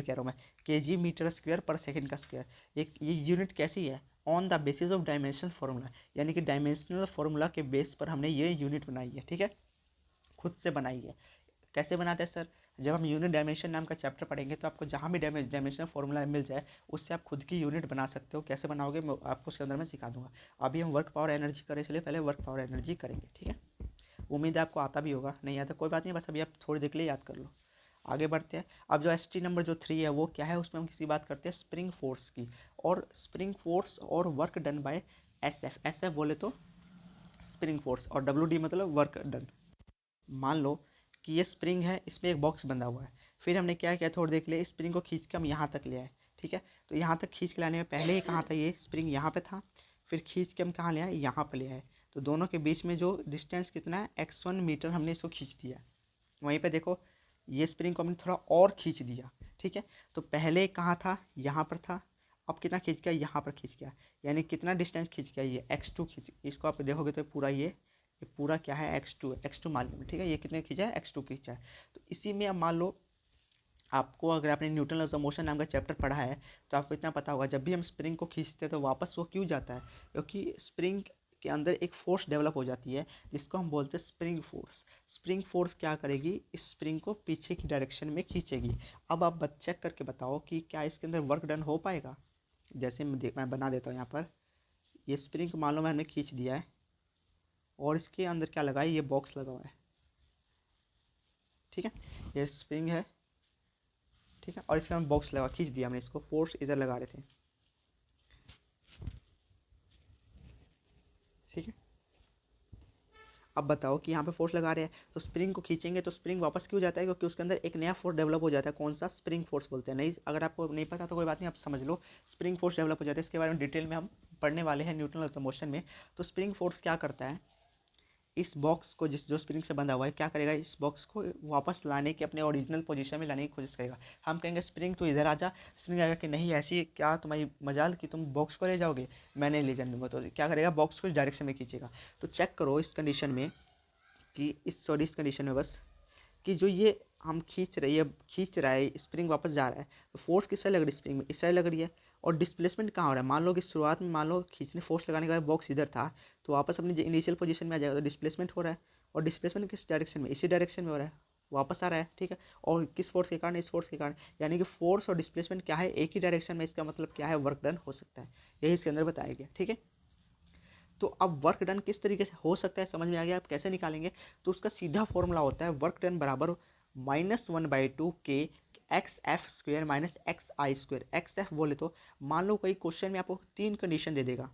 कह रहा हूँ मैं, केजी मीटर स्क्वायर पर सेकंड का स्क्वायर। एक ये यूनिट कैसी है, on the basis of dimensional formula, यानी कि डायमेंशनल फार्मूला के बेस पर हमने ये यूनिट बनाई है। ठीक है, खुद से बनाई है। कैसे बनाते हैं सर, जब हम यूनिट डायमेंशन नाम का चैप्टर पढ़ेंगे, तो आपको जहाँ भी डायमेंशनल फार्मूला मिल जाए, उससे आप खुद की यूनिट बना सकते हो। कैसे बनाओगे मैं आपको उसके अंदर में सिखा दूंगा। अभी हम वर्क पावर एनर्जी करें, इसलिए पहले वर्क पावर एनर्जी करेंगे। ठीक है, उम्मीद है आपको आता भी होगा, नहीं आता कोई बात नहीं, बस अभी आप थोड़ी देर के लिए याद कर लो। आगे बढ़ते हैं। अब जो एस टी नंबर जो 3 है वो क्या है, उसमें हम किसकी बात करते हैं, स्प्रिंग फोर्स की। और स्प्रिंग फोर्स और work done by S F बोले तो स्प्रिंग फोर्स, और डब्ल्यू डी मतलब वर्क डन। मान लो कि ये स्प्रिंग है, इसमें एक बॉक्स बंधा हुआ है। फिर हमने क्या किया, थोड़ी देर के लिए स्प्रिंग को खींच के हम यहाँ तक ले आए। ठीक है, तो यहाँ तक खींच के लाने में पहले ही कहाँ था, ये स्प्रिंग यहाँ पे था, फिर खींच के हम कहाँ ले आए, यहाँ पे ले आए। तो दोनों के बीच में जो डिस्टेंस कितना है, x1 मीटर, हमने इसको खींच दिया। वहीं पे देखो, ये स्प्रिंग को हमने थोड़ा और खींच दिया। ठीक है, तो पहले कहाँ था, यहाँ पर था, अब कितना खींच गया, यहाँ पर खींच गया। यानी कितना डिस्टेंस खींच गया, ये x2 खींच, इसको आप देखोगे तो पूरा ये पूरा क्या है, x2 मान लो। ठीक है, ये कितने खींचा है, x2 खींचा है। तो इसी में अब मान लो आपको, अगर आपने न्यूटन लॉज ऑफ मोशन नाम का चैप्टर पढ़ा है, तो आपको इतना पता होगा, जब भी हम स्प्रिंग को खींचते हैं तो वापस वो क्यों जाता है, क्योंकि स्प्रिंग के अंदर एक फोर्स डेवलप हो जाती है, जिसको हम बोलते हैं स्प्रिंग फोर्स। स्प्रिंग फोर्स क्या करेगी, इस स्प्रिंग को पीछे की डायरेक्शन में खींचेगी। अब आप चेक करके बताओ कि क्या इसके अंदर वर्क डन हो पाएगा। जैसे मैं बना देता हूँ यहाँ पर, ये स्प्रिंग मान लो मैंने खींच दिया है, और इसके अंदर क्या लगा है, ये बॉक्स लगा हुआ है। ठीक है, ये स्प्रिंग है। ठीक है, और इसका हम बॉक्स लगा, खींच दिया हमने इसको, फोर्स इधर लगा रहे थे। ठीक है, अब बताओ कि यहाँ पे फोर्स लगा रहे हैं, तो स्प्रिंग को खींचेंगे तो स्प्रिंग वापस क्यों जाता है, क्योंकि उसके अंदर एक नया फोर्स डेवलप हो जाता है। कौन सा, स्प्रिंग फोर्स बोलते हैं। नहीं, अगर आपको नहीं पता तो कोई बात नहीं, आप समझ लो, स्प्रिंग फोर्स डेवलप हो जाता है। इसके बारे में डिटेल में हम पढ़ने वाले हैं न्यूटन लॉ ऑफ मोशन में। तो स्प्रिंग फोर्स क्या करता है, इस बॉक्स को, जिस जो स्प्रिंग से बंधा हुआ है, क्या करेगा, इस बॉक्स को वापस लाने की, अपने ओरिजिनल पोजीशन में लाने की कोशिश करेगा। हम कहेंगे स्प्रिंग तो इधर आ जा, स्प्रिंग आएगा कि नहीं, ऐसी क्या तुम्हारी मजाल कि तुम बॉक्स को ले जाओगे, मैं नहीं ले जाने दूंगा। तो क्या करेगा, बॉक्स को इस डायरेक्शन में खींचेगा। तो चेक करो इस कंडीशन में कि इस कंडीशन में बस, कि जो ये हम खींच रहा है, स्प्रिंग वापस जा रहा है, तो फोर्स किस साइड लग रही है, स्प्रिंग में इस साइड लग रही है। और डिस्प्लेसमेंट कहाँ हो रहा है, मान लो कि शुरुआत में, मान लो खींचने फोर्स लगाने के बाद बॉक्स इधर था, तो वापस अपनी इनिशियल पोजीशन में आ जाएगा, तो डिस्प्लेसमेंट हो रहा है। और डिस्प्लेसमेंट किस डायरेक्शन में, इसी डायरेक्शन में हो रहा है, वापस आ रहा है। ठीक है, और किस फोर्स के कारण, इस फोर्स के कारण। यानी कि फोर्स और डिस्प्लेसमेंट क्या है, एक ही डायरेक्शन में, इसका मतलब क्या है, वर्क डन हो सकता है। यही इसके अंदर बताया गया। ठीक है, तो अब वर्क डन किस तरीके से हो सकता है, समझ में आ गया, आप कैसे निकालेंगे। तो उसका सीधा फॉर्मूला होता है, वर्क डन बराबर -1/2 के XF² माइनस XI²। XF बोले तो, मान लो कोई क्वेश्चन में आपको 3 कंडीशन दे देगा,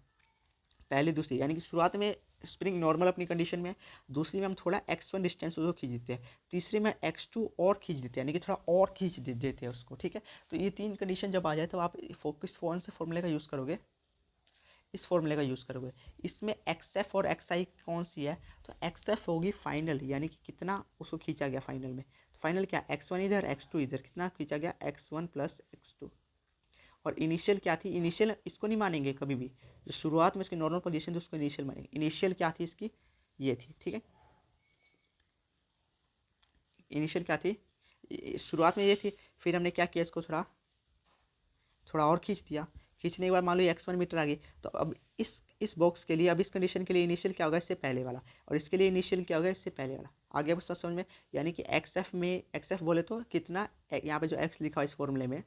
पहली दूसरी, यानी कि शुरुआत में स्प्रिंग नॉर्मल अपनी कंडीशन में है, दूसरी में हम थोड़ा x1 डिस्टेंस उसको खींच देते हैं, तीसरी में x2 और खींच देते हैं, यानी कि थोड़ा और खींच देते हैं उसको। ठीक है, तो ये 3 कंडीशन जब आ जाए, तो आप फोकस फोन से फॉर्मूले का यूज़ करोगे, इस फॉर्मूले का यूज़ करोगे। इसमें एक्स एफ और एक्स आई कौन सी है, तो एक्स एफ होगी फाइनल, यानी कि कितना उसको खींचा गया फाइनल में। तो फाइनल क्या, x1 इधर x2 इधर, कितना खींचा गया, x1 + x2। और इनिशियल क्या थी, इनिशियल इसको नहीं मानेंगे कभी भी, जो शुरुआत में इसकी नॉर्मल पोजीशन थी उसको इनिशियल मानेंगे। इनिशियल क्या थी इसकी, ये थी, ठीक है। इनिशियल क्या थी, शुरुआत में ये थी। फिर हमने क्या किया, इसको थोड़ा थोड़ा और खींच दिया। खींचने के बाद मान लो x1 मीटर आ गई, तो अब इस बॉक्स के लिए, अब इस कंडीशन के लिए इनिशियल क्या होगा, इससे पहले वाला, और इसके लिए इनिशियल क्या होगा, इससे पहले वाला। आगे बस समझ में, यानी कि एक्स एफ बोले तो कितना, यहाँ पे जो x लिखा है इस फॉर्मूले में,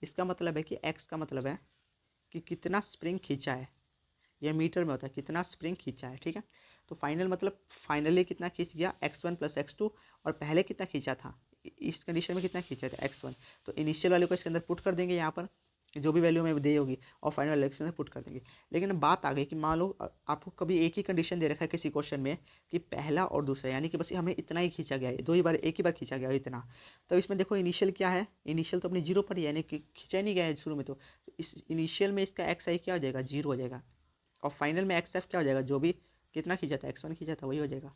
इसका मतलब है कि x का मतलब है कि कितना स्प्रिंग खींचा है। यह मीटर में होता है, कितना स्प्रिंग खींचा है, ठीक है। तो फाइनल मतलब फाइनली कितना खींच गया, x1 प्लस x2, और पहले कितना खींचा था, इस कंडीशन में कितना खींचा था, x1। तो इनिशियल वाले को इसके अंदर पुट कर देंगे यहाँ पर, जो भी वैल्यू हमें दी होगी, और फाइनल वैल्यू के अंदर पुट कर देंगे। लेकिन बात आ गई कि मान लो आपको कभी एक ही कंडीशन दे रखा है किसी क्वेश्चन में कि पहला और दूसरा, यानी कि बस हमें इतना ही खींचा गया है, दो ही बार एक ही बार खींचा गया है इतना। तो इसमें देखो इनिशियल क्या है, इनिशियल तो अपनी जीरो पर ही है, यानी कि खींचा नहीं गया है शुरू में। तो इस इनिशियल में इसका एक्स आई क्या हो जाएगा, जीरो हो जाएगा। और फाइनल में एक्स एफ क्या हो जाएगा, जो भी कितना खींचा था, x1 खींचा था, वही हो जाएगा।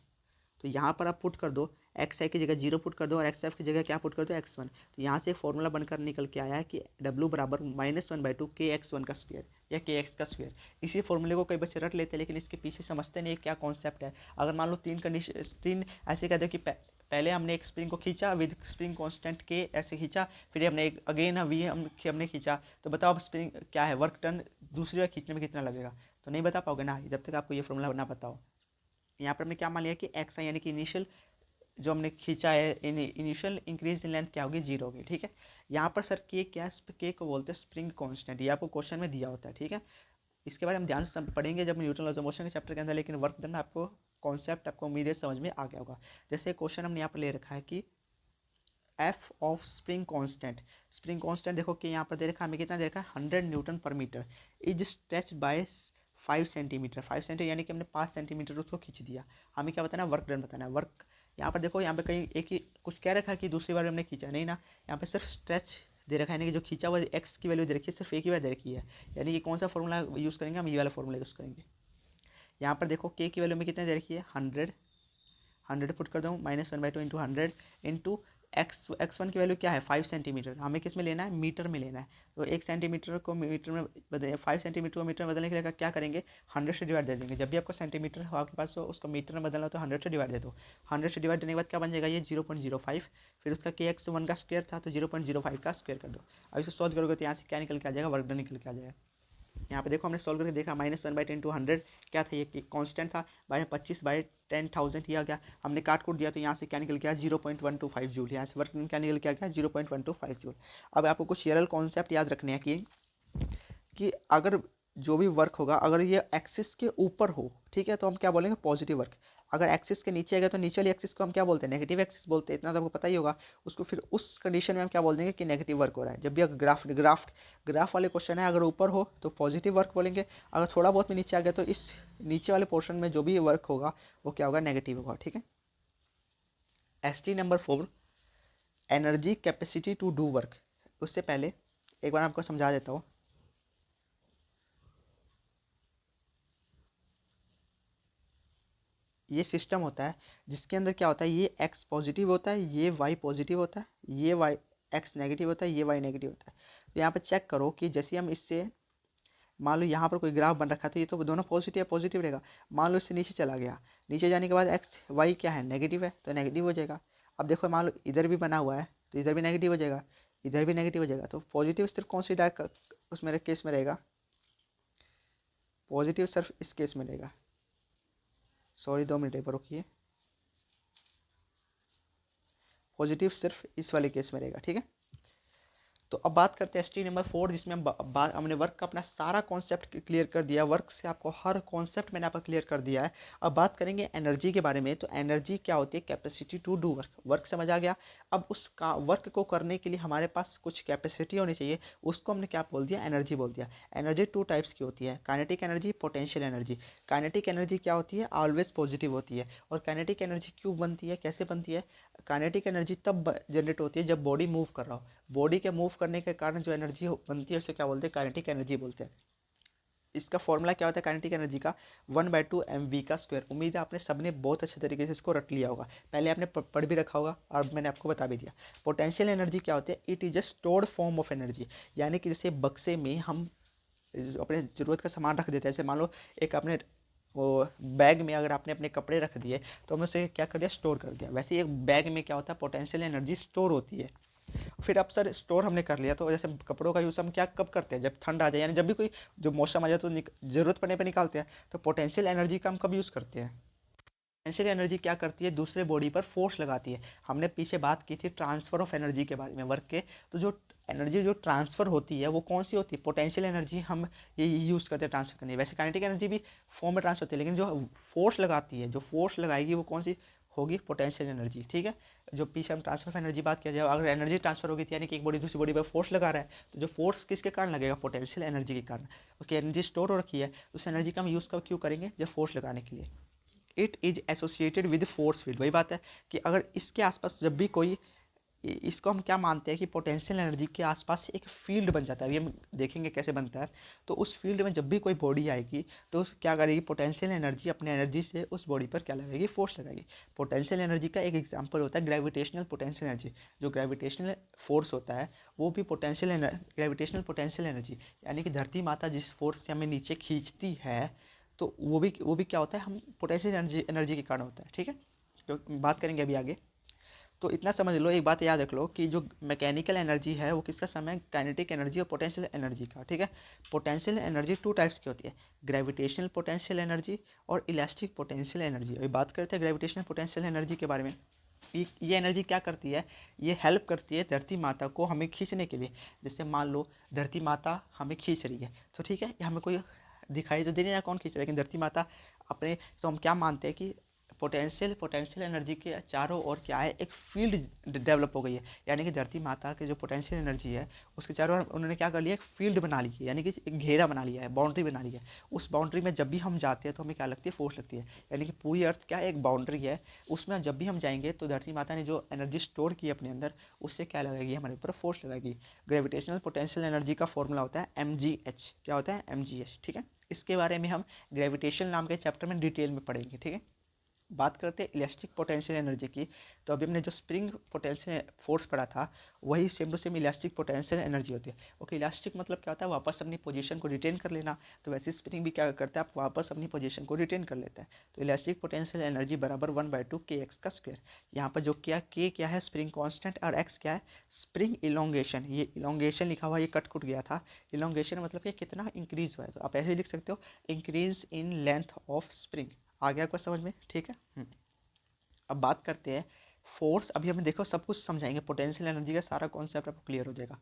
तो यहाँ पर आप पुट कर दो, एक्स आई की जगह जीरो पुट कर दो, और एक्स एफ की जगह क्या पुट कर दो, x1। तो यहाँ से फॉर्मूला बनकर निकल के आया है कि W बराबर -1/2 KX1 का स्क्वायर या KX का स्क्वायर। इसी फॉर्मूले को कई बच्चे रट लेते हैं, लेकिन इसके पीछे समझते नहीं क्या कॉन्सेप्ट है। अगर मान लो तीन ऐसे कह दो कि पहले हमने एक स्प्रिंग को खींचा विद स्प्रिंग कांस्टेंट के, ऐसे खींचा, फिर हमने एक अगेन हमने खींचा, तो बताओ अब स्प्रिंग क्या है, वर्क डन दूसरी बार खींचने में कितना लगेगा। तो नहीं बता पाओगे ना जब तक आपको ये फॉर्मूला ना बताओ। यहाँ पर हमने क्या मान लिया कि एक्स आई यानी कि इनिशियल जो हमने खींचा है, इनिशियल इंक्रीज इन लेंथ क्या होगी, जीरो होगी, ठीक है। यहाँ पर सर के क्या, के को बोलते हैं स्प्रिंग कांस्टेंट, ये आपको क्वेश्चन में दिया होता है, ठीक है। इसके बारे में हम ध्यान से पढ़ेंगे जब न्यूटन लॉज ऑफ मोशन के चैप्टर के अंदर, लेकिन वर्क डन आपको कॉन्सेप्ट आपको उम्मीद है समझ में आ गया होगा। जैसे क्वेश्चन हमने यहाँ पर ले रखा है कि एफ ऑफ स्प्रिंग कांस्टेंट देखो कि यहाँ पर दे रखा है, हमें कितना दे रखा है, 100 न्यूटन पर metre is stretch by 5 centimetre. 5 centimetre यानी कि हमने 5 सेंटीमीटर उसको खींच दिया। हमें क्या बताना है, वर्क डन बताना है। वर्क यहाँ पर देखो, यहाँ पे कहीं एक ही कुछ कह रखा है कि दूसरी बार हमने खींचा नहीं ना, यहाँ पे सिर्फ स्ट्रेच दे रखा है, यानी कि जो खींचा हुआ एक्स की वैल्यू दे रखी है, सिर्फ एक ही बार दे रखी है। यानी कि कौन सा फॉर्मूला यूज़ करेंगे, हम ये वाला फॉर्मूला यूज़ करेंगे। यहाँ पर देखो के की वैल्यू में कितने दे रखी है, 100 पुट कर दूँ, -1/2 इंटू 100 इंटू एक्स वन की वैल्यू क्या है, 5 सेंटीमीटर। हमें किस में लेना है, मीटर में लेना है। तो 1 सेंटीमीटर को मीटर में बदले, 5 सेंटीमीटर को मीटर में बदलने के लिए क्या करेंगे, 100 से डिवाइड दे देंगे। जब भी आपको सेंटीमीटर हो आपके पास, तो उसको मीटर में बदलना हो तो 100 से डिवाइड दे दो। 100 से डिवाइड देने के बाद क्या बन जाएगा, ये 0.05। फिर उसका के x1 का स्क्वायर था, तो 0.05 का स्क्वायर कर दो। अब इसको सॉल्व करोगे तो यहाँ से क्या निकल के आ जाएगा, वर्क डन निकल के आ जाएगा। यहाँ पे देखो हमने सॉल्व करके देखा, -1/10 टू 100 क्या था, ये कांस्टेंट था, बाय 25/10,000 ही आ गया। हमने काट कूट दिया तो यहाँ से क्या निकल गया, 0.125 जूल। यहाँ से वर्क क्या निकल के आ गया, 0.125 जूल। अब आपको कुछ सरल कॉन्सेप्ट याद रखने हैं कि अगर जो भी वर्क होगा, अगर ये एक्सिस के ऊपर हो, ठीक है, तो हम क्या बोलेंगे, पॉजिटिव वर्क। अगर एक्सिस के नीचे आएगा तो नीचे वाली एक्सिस को हम क्या बोलते हैं, नेगेटिव एक्सिस बोलते हैं। इतना तो आपको पता ही होगा। उसको फिर उस कंडीशन में हम क्या बोल देंगे कि नेगेटिव वर्क हो रहा है। जब भी अगर ग्राफ वाले क्वेश्चन है, अगर ऊपर हो तो पॉजिटिव वर्क बोलेंगे, अगर थोड़ा बहुत भी नीचे आ गया तो इस नीचे वाले पोर्शन में जो भी वर्क होगा वो क्या होगा, नेगेटिव होगा, ठीक है। ST number 4, energy capacity to do work. उससे पहले एक बार आपको समझा देता हूँ। ये सिस्टम होता है जिसके अंदर क्या होता है, ये x पॉजिटिव होता है, ये y पॉजिटिव होता है, ये y x नेगेटिव होता है, ये y नेगेटिव होता है। तो यहाँ पे चेक करो कि जैसे हम इससे, मान लो यहाँ पर कोई ग्राफ बन रखा था, ये तो दोनों पॉजिटिव पॉजिटिव रहेगा। मान लो इससे नीचे चला गया, नीचे जाने के बाद एक्स वाई क्या है, नेगेटिव है, तो नेगेटिव हो जाएगा। अब देखो मान लो इधर भी बना हुआ है, तो इधर भी नेगेटिव हो जाएगा, इधर भी नेगेटिव हो जाएगा। तो पॉजिटिव सिर्फ कौन सी उसमें केस में रहेगा, पॉजिटिव सिर्फ इस केस में रहेगा। सॉरी 2 मिनट एक बार रुकिए, पॉजिटिव सिर्फ इस वाले केस में रहेगा, ठीक है। तो अब बात करते हैं ST नंबर 4, जिसमें हमने वर्क का अपना सारा कॉन्सेप्ट क्लियर कर दिया। वर्क से आपको हर कॉन्सेप्ट मैंने आपको क्लियर कर दिया है। अब बात करेंगे एनर्जी के बारे में। तो एनर्जी क्या होती है, capacity to do work. Work समझ आ गया। अब उस वर्क को करने के लिए हमारे पास कुछ कैपेसिटी होनी चाहिए, उसको हमने क्या बोल दिया, एनर्जी बोल दिया। एनर्जी 2 टाइप्स की होती है, kinetic energy, potential energy. Kinetic energy क्या होती है, ऑलवेज पॉजिटिव होती है। और काइनेटिक एनर्जी क्यों बनती है, कैसे बनती है, काइनेटिक एनर्जी तब जनरेट होती है जब बॉडी मूव कर रहा हो। बॉडी के मूव करने के कारण जो एनर्जी बनती है उसे क्या बोलते हैं, काइनेटिक एनर्जी बोलते हैं। इसका फॉर्मूला क्या होता है काइनेटिक एनर्जी का, 1/2 mv का स्क्वायर। उम्मीद है आपने सबने बहुत अच्छे तरीके से इसको रट लिया होगा, पहले आपने पढ़ भी रखा होगा और मैंने आपको बता भी दिया। पोटेंशियल एनर्जी क्या होती है, it is a stored form of energy, यानी कि जैसे बक्से में हम अपने ज़रूरत का सामान रख देते हैं। जैसे मान लो एक आपने वो बैग में अगर आपने अपने कपड़े रख दिए तो हमने उसे क्या कर दिया, स्टोर कर दिया। वैसे ही एक बैग में क्या होता है, पोटेंशियल एनर्जी स्टोर होती है। फिर अब सर स्टोर हमने कर लिया, तो जैसे कपड़ों का यूज़ हम क्या कब करते हैं, जब ठंड आ जाए, यानी जब भी कोई जो मौसम आ जाए तो ज़रूरत पड़ने पर निकालते हैं। तो पोटेंशियल एनर्जी का हम कब यूज़ करते हैं, पोटेंशियल एनर्जी क्या करती है, दूसरे बॉडी पर फोर्स लगाती है। हमने पीछे बात की थी ट्रांसफर ऑफ एनर्जी के बारे में वर्क के, तो जो एनर्जी जो ट्रांसफर होती है वो कौन सी होती है, पोटेंशियल एनर्जी हम ये यूज़ करते हैं ट्रांसफर करने। वैसे काइनेटिक एनर्जी भी फॉर्म में ट्रांसफर होती है, लेकिन जो फोर्स लगाती है, जो फोर्स लगाएगी वो कौन सी होगी, पोटेंशियल एनर्जी। ठीक है, जो पीछे हम ट्रांसफर ऑफ एनर्जी बात किया जाए, अगर एनर्जी ट्रांसफर होगी तो यानी कि एक बॉडी दूसरी बॉडी पर फोर्स लगा रहा है, तो जो फोर्स किसके कारण लगेगा, पोटेंशियल एनर्जी के कारण। ओके, एनर्जी स्टोर हो रखी है, उस एनर्जी का हम यूज़ कब क्यों करेंगे, जब फोर्स लगाने के लिए। It is associated with force field, वही बात है कि अगर इसके आसपास जब भी कोई, इसको हम क्या मानते हैं कि पोटेंशियल एनर्जी के आसपास एक फील्ड बन जाता है, अभी हम देखेंगे कैसे बनता है। तो उस फील्ड में जब भी कोई बॉडी आएगी तो क्या करेगी, पोटेंशियल एनर्जी अपने एनर्जी से उस बॉडी पर क्या लगाएगी, फोर्स लगाएगी। पोटेंशियल एनर्जी का एक एग्जांपल होता है ग्रेविटेशनल पोटेंशियल एनर्जी। जो ग्रेविटेशनल फोर्स होता है वो भी ग्रेविटेशनल पोटेंशियल एनर्जी, यानी कि धरती माता जिस फोर्स से हमें नीचे खींचती है, तो वो भी क्या होता है, हम पोटेंशियल एनर्जी के कारण होता है। ठीक है, तो बात करेंगे अभी आगे। तो इतना समझ लो, एक बात याद रख लो कि जो मैकेनिकल एनर्जी है वो किसका सम है, काइनेटिक एनर्जी और पोटेंशियल एनर्जी का। ठीक है, पोटेंशियल एनर्जी टू टाइप्स की होती है, ग्रेविटेशनल पोटेंशियल एनर्जी और इलास्टिक पोटेंशियल एनर्जी। अभी बात करते हैं ग्रेविटेशनल पोटेंशियल एनर्जी के बारे में। ये एनर्जी क्या करती है, ये हेल्प करती है धरती माता को हमें खींचने के लिए। जैसे मान लो धरती माता हमें खींच रही है, तो ठीक है, ये हमें कोई दिखाई तो दे नहीं रहा कौन खींच रहा है, लेकिन धरती माता अपने, तो हम क्या मानते हैं कि पोटेंशियल एनर्जी के चारों ओर क्या है, एक फील्ड डेवलप हो गई है। यानी कि धरती माता के जो पोटेंशियल एनर्जी है उसके चारों ओर उन्होंने क्या कर लिया, एक फील्ड बना ली है, यानी कि एक घेरा बना लिया है, बाउंड्री बना ली है। उस बाउंड्री में जब भी हम जाते हैं तो हमें क्या लगती है, फोर्स लगती है। यानी कि पूरी अर्थ क्या है, एक बाउंड्री है, उसमें जब भी हम जाएंगे तो धरती माता ने जो एनर्जी स्टोर की है अपने अंदर, उससे क्या लगाएगी, हमारे ऊपर फोर्स लगाएगी। ग्रेविटेशनल पोटेंशियल एनर्जी का फॉर्मूला होता है mgh। क्या होता है, mgh। ठीक है, इसके बारे में हम ग्रेविटेशन नाम के चैप्टर में डिटेल में पढ़ेंगे। ठीक है, बात करते हैं इलास्टिक पोटेंशियल एनर्जी की। तो अभी हमने जो स्प्रिंग पोटेंशियल फोर्स पढ़ा था वही same to same elastic potential energy होती है। ओके, इलास्टिक मतलब क्या होता है, वापस अपनी पोजीशन को रिटेन कर लेना। तो वैसे स्प्रिंग भी क्या करता है, आप वापस अपनी पोजीशन को रिटेन कर लेता है। तो इलास्टिक पोटेंशियल एनर्जी बराबर 1/2 kx का स्क्वायर। यहाँ पर जो क्या है, स्प्रिंग कॉन्स्टेंट, और एक्स क्या है, स्प्रिंग इलोंगेशन। ये इलोंगेशन लिखा हुआ, ये कट कुट गया था। इलोंगेशन मतलब कि कितना इंक्रीज हुआ है, तो आप ऐसे लिख सकते हो, increase in length of spring. आ गया आपको समझ में, ठीक है। अब बात करते हैं फोर्स। अभी हमें देखो सब कुछ समझाएंगे, पोटेंशियल एनर्जी का सारा कॉन्सेप्ट आपको क्लियर हो जाएगा।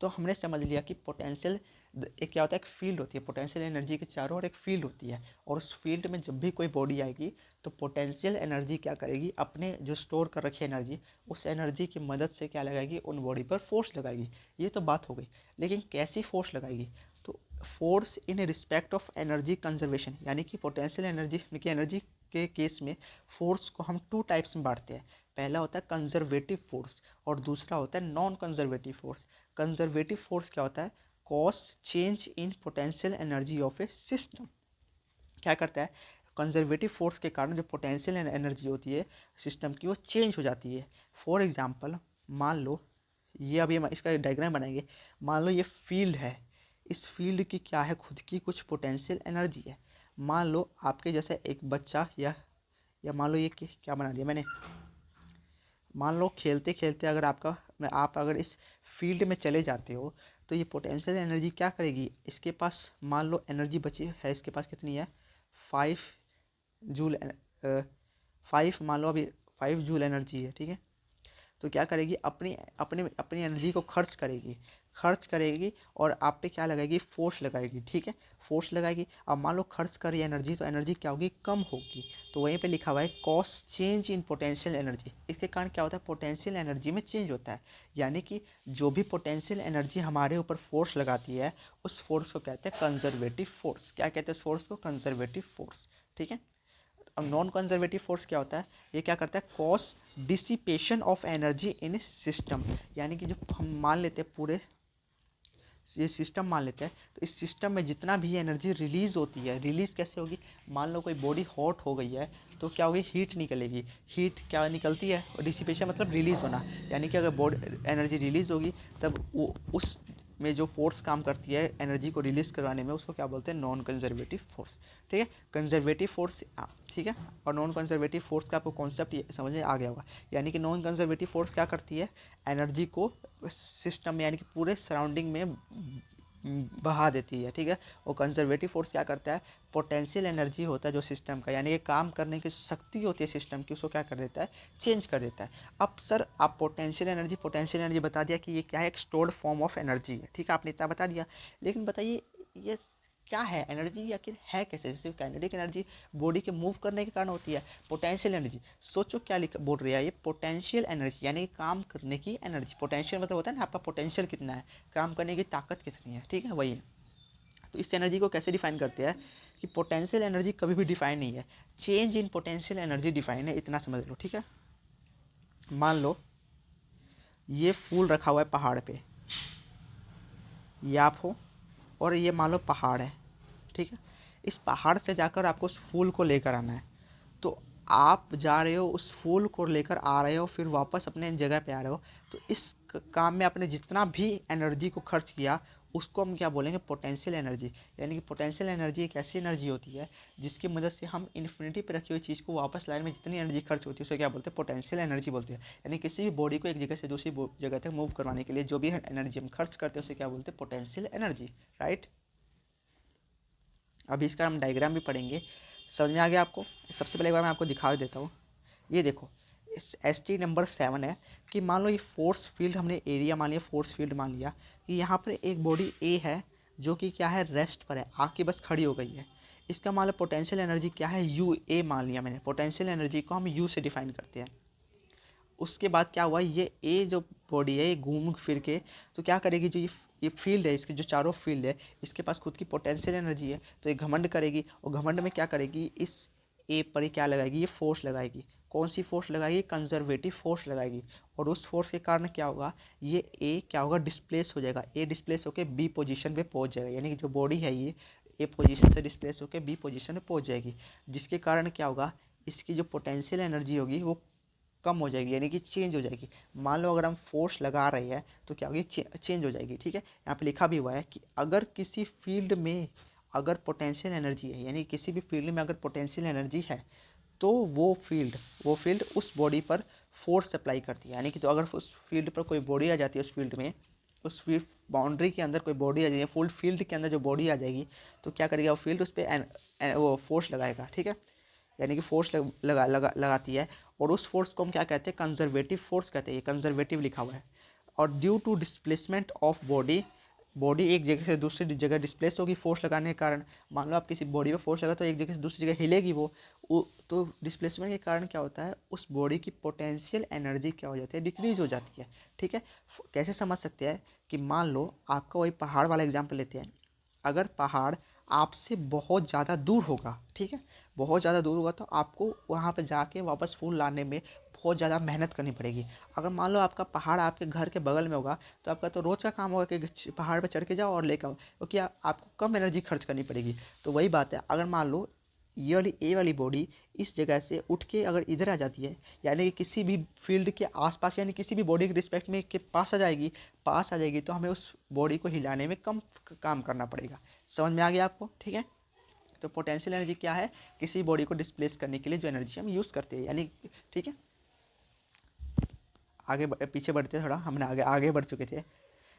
तो हमने समझ लिया कि पोटेंशियल एक क्या होता है, एक फील्ड होती है, पोटेंशियल एनर्जी के चारों ओर एक फील्ड होती है, और उस फील्ड में जब भी कोई बॉडी आएगी तो पोटेंशियल एनर्जी क्या करेगी, अपने जो स्टोर कर रखी एनर्जी, उस एनर्जी की मदद से क्या लगाएगी, उन बॉडी पर फोर्स लगाएगी। ये तो बात हो गई, लेकिन कैसी फोर्स लगाएगी, तो force in respect of energy conservation, यानी कि पोटेंशियल एनर्जी की एनर्जी के केस में फोर्स को हम टू टाइप्स में बांटते हैं। पहला होता है कंजर्वेटिव फोर्स और दूसरा होता है non conservative force. Conservative force क्या होता है, cause change in potential energy of A system. क्या करता है, कंजर्वेटिव फोर्स के कारण जो पोटेंशियल एनर्जी होती है सिस्टम की, वो चेंज हो जाती है। फॉर एग्जाम्पल, मान लो ये, अभी हम इसका डायग्राम बनाएंगे। मान लो ये फील्ड है, इस फील्ड की क्या है, खुद की कुछ पोटेंशियल एनर्जी है। मान लो आपके जैसे एक बच्चा, या मान लो ये क्या बना दिया मैंने, मान लो खेलते खेलते अगर आप अगर इस फील्ड में चले जाते हो, तो ये पोटेंशियल एनर्जी क्या करेगी, इसके पास मान लो एनर्जी बची है, इसके पास कितनी है, 5 जूल, 5 मान लो अभी 5 जूल एनर्जी है। ठीक है, तो क्या करेगी, अपनी अपनी अपनी एनर्जी को खर्च करेगी और आप पे क्या लगाएगी, फोर्स लगाएगी। ठीक है, फोर्स लगाएगी। अब मान लो खर्च कर रही है एनर्जी, तो एनर्जी क्या होगी, कम होगी। तो वहीं पे लिखा हुआ है cos change in potential energy. इसके कारण क्या होता है, पोटेंशियल एनर्जी में चेंज होता है। यानी कि जो भी पोटेंशियल एनर्जी हमारे ऊपर फोर्स लगाती है, उस फोर्स को कहते हैं कंजर्वेटिव फोर्स। क्या कहते हैं उस फोर्स को, कंजर्वेटिव फोर्स। ठीक है, अब नॉन कंजर्वेटिव फोर्स क्या होता है, ये क्या करता है, cos dissipation of energy in system. यानी कि जो हम मान लेते हैं पूरे ये सिस्टम मान लेते हैं, तो इस सिस्टम में जितना भी एनर्जी रिलीज़ होती है, रिलीज़ कैसे होगी, मान लो कोई बॉडी हॉट हो गई है तो क्या होगी, हीट निकलेगी। हीट क्या निकलती है, डिसिपेशन मतलब रिलीज़ होना, यानी कि अगर बॉडी एनर्जी रिलीज़ होगी तब वो उस में जो फोर्स काम करती है एनर्जी को रिलीज़ करवाने में, उसको क्या बोलते हैं, नॉन कंजर्वेटिव फोर्स। ठीक है, कंजर्वेटिव फोर्स, ठीक है, और नॉन कंजर्वेटिव फोर्स का आपको कॉन्सेप्ट समझ में आ गया होगा। यानी कि नॉन कंजर्वेटिव फोर्स क्या करती है, एनर्जी को सिस्टम में यानी कि पूरे सराउंडिंग में बहा देती है। ठीक है, और कंजर्वेटिव फोर्स क्या करता है, पोटेंशियल एनर्जी होता है जो सिस्टम का, यानी कि काम करने की शक्ति होती है सिस्टम की, उसको क्या कर देता है, चेंज कर देता है। अब सर आप पोटेंशियल एनर्जी बता दिया कि ये क्या है, एक स्टोर्ड फॉर्म ऑफ एनर्जी है। ठीक है, आपने इतना बता दिया, लेकिन बताइए ये क्या है एनर्जी, आखिर है कैसे। जैसे काइनेटिक एनर्जी बॉडी के मूव करने के कारण होती है, पोटेंशियल एनर्जी सोचो क्या बोल रही है ये, पोटेंशियल एनर्जी यानी कि काम करने की एनर्जी। पोटेंशियल मतलब होता है ना आपका पोटेंशियल कितना है, काम करने की ताकत कितनी है। ठीक है, वही है। तो इस एनर्जी को कैसे डिफाइन करते हैं कि पोटेंशियल एनर्जी कभी भी डिफाइन नहीं है, change in potential energy define है, इतना समझ लो। ठीक है, मान लो ये फूल रखा हुआ है पहाड़ पे, ये आप हो और ये मान लो पहाड़ है। ठीक है, इस पहाड़ से जाकर आपको उस फूल को लेकर आना है, तो आप जा रहे हो उस फूल को लेकर आ रहे हो, फिर वापस अपने जगह पे आ रहे हो, तो इस काम में आपने जितना भी एनर्जी को खर्च किया उसको हम क्या बोलेंगे, पोटेंशियल एनर्जी। यानी कि पोटेंशियल एनर्जी एक ऐसी एनर्जी होती है जिसकी मदद से हम इन्फिनिटी पे रखी हुई चीज़ को वापस लाने में जितनी एनर्जी खर्च होती है उसे क्या बोलते हैं, पोटेंशियल एनर्जी बोलते हैं। यानी किसी भी बॉडी को एक जगह से दूसरी जगह तक मूव करवाने के लिए जो भी एनर्जी हम खर्च करते हैं उसे क्या बोलते हैं, पोटेंशियल एनर्जी। राइट, अभी इसका हम डायग्राम भी पढ़ेंगे, समझ में आ गया आपको। सबसे पहले एक बार मैं आपको दिखा देता हूँ, ये देखो इस एस टी नंबर 7 है कि मान लो ये फोर्स फील्ड, हमने एरिया मान लिया, फोर्स फील्ड मान लिया कि यहाँ पर एक बॉडी ए है जो कि क्या है, रेस्ट पर है, आके बस खड़ी हो गई है। इसका मान लो पोटेंशियल एनर्जी क्या है, यू ए मान लिया मैंने, पोटेंशियल एनर्जी को हम यू से डिफाइन करते हैं। उसके बाद क्या हुआ, ये ए जो बॉडी है ये घूम फिर के तो क्या करेगी, जो ये फील्ड है, इसके जो चारों फील्ड है, इसके पास खुद की पोटेंशियल एनर्जी है, तो ये घमंड करेगी, और घमंड में क्या करेगी, इस ए पर ही क्या लगाएगी, ये फोर्स लगाएगी। कौन सी फोर्स लगाएगी, कंजर्वेटिव फोर्स लगाएगी, और उस फोर्स के कारण क्या होगा, ये ए क्या होगा, डिस्प्लेस हो जाएगा, ए डिस्प्लेस होकर बी पोजीशन पे पहुंच जाएगा। यानी कि जो बॉडी है ये ए पोजीशन से डिस्प्लेस होकर बी पोजीशन में पहुंच जाएगी, जिसके कारण क्या होगा, इसकी जो पोटेंशियल एनर्जी होगी वो कम हो जाएगी, यानी कि चेंज हो जाएगी। मान लो अगर हम फोर्स लगा रहे हैं तो क्या होगी, चेंज हो जाएगी। ठीक है, यहाँ पे लिखा भी हुआ है कि अगर किसी फील्ड में अगर पोटेंशियल एनर्जी है, यानी किसी भी फील्ड में अगर पोटेंशियल एनर्जी है, तो वो फील्ड उस बॉडी पर फोर्स अप्लाई करती है। यानी कि तो अगर उस फील्ड पर कोई बॉडी आ जाती है, उस फील्ड में, उस फील्ड बाउंड्री के अंदर कोई बॉडी आ जाएगी, फुल फील्ड के अंदर जो बॉडी आ जाएगी, तो क्या करेगा वो फील्ड उस पर वो फोर्स लगाएगा। ठीक है, यानी कि फोर्स लगाती है, और उस फोर्स को हम क्या कहते हैं, कंजर्वेटिव फोर्स कहते हैं। ये कंजर्वेटिव लिखा हुआ है। और due to displacement of body, body एक जगह से दूसरी जगह डिस्प्लेस होगी फोर्स लगाने के कारण। मान लो आप किसी बॉडी पे फोर्स लगा तो एक जगह से दूसरी जगह हिलेगी वो तो डिस्प्लेसमेंट के कारण क्या होता है, उस बॉडी की पोटेंशियल एनर्जी क्या हो जाती है, डिक्रीज हो जाती है। ठीक है, कैसे समझ सकते हैं कि मान लो आपका वही पहाड़ वाला एग्जाम्पल लेते हैं, अगर पहाड़ आपसे बहुत ज़्यादा दूर होगा, ठीक है, बहुत ज़्यादा दूर होगा तो आपको वहाँ पे जाके वापस फूल लाने में बहुत ज़्यादा मेहनत करनी पड़ेगी। अगर मान लो आपका पहाड़ आपके घर के बगल में होगा तो आपका तो रोज़ का काम होगा कि पहाड़ पे चढ़ के जाओ और लेकर आओ, क्योंकि आपको कम एनर्जी खर्च करनी पड़ेगी। तो वही बात है, अगर मान लो ये वाली ए वाली बॉडी इस जगह से उठ के अगर इधर आ जाती है, यानी कि किसी भी फील्ड के आसपास, यानी किसी भी बॉडी के रिस्पेक्ट में के पास आ जाएगी, तो हमें उस बॉडी को हिलाने में कम काम करना पड़ेगा। समझ में आ गया आपको। ठीक है, तो पोटेंशियल एनर्जी क्या है, किसी बॉडी को डिस्प्लेस करने के लिए जो एनर्जी हम यूज़ करते हैं, यानी ठीक है। पीछे बढ़ते थोड़ा, हमने आगे आगे बढ़ चुके थे।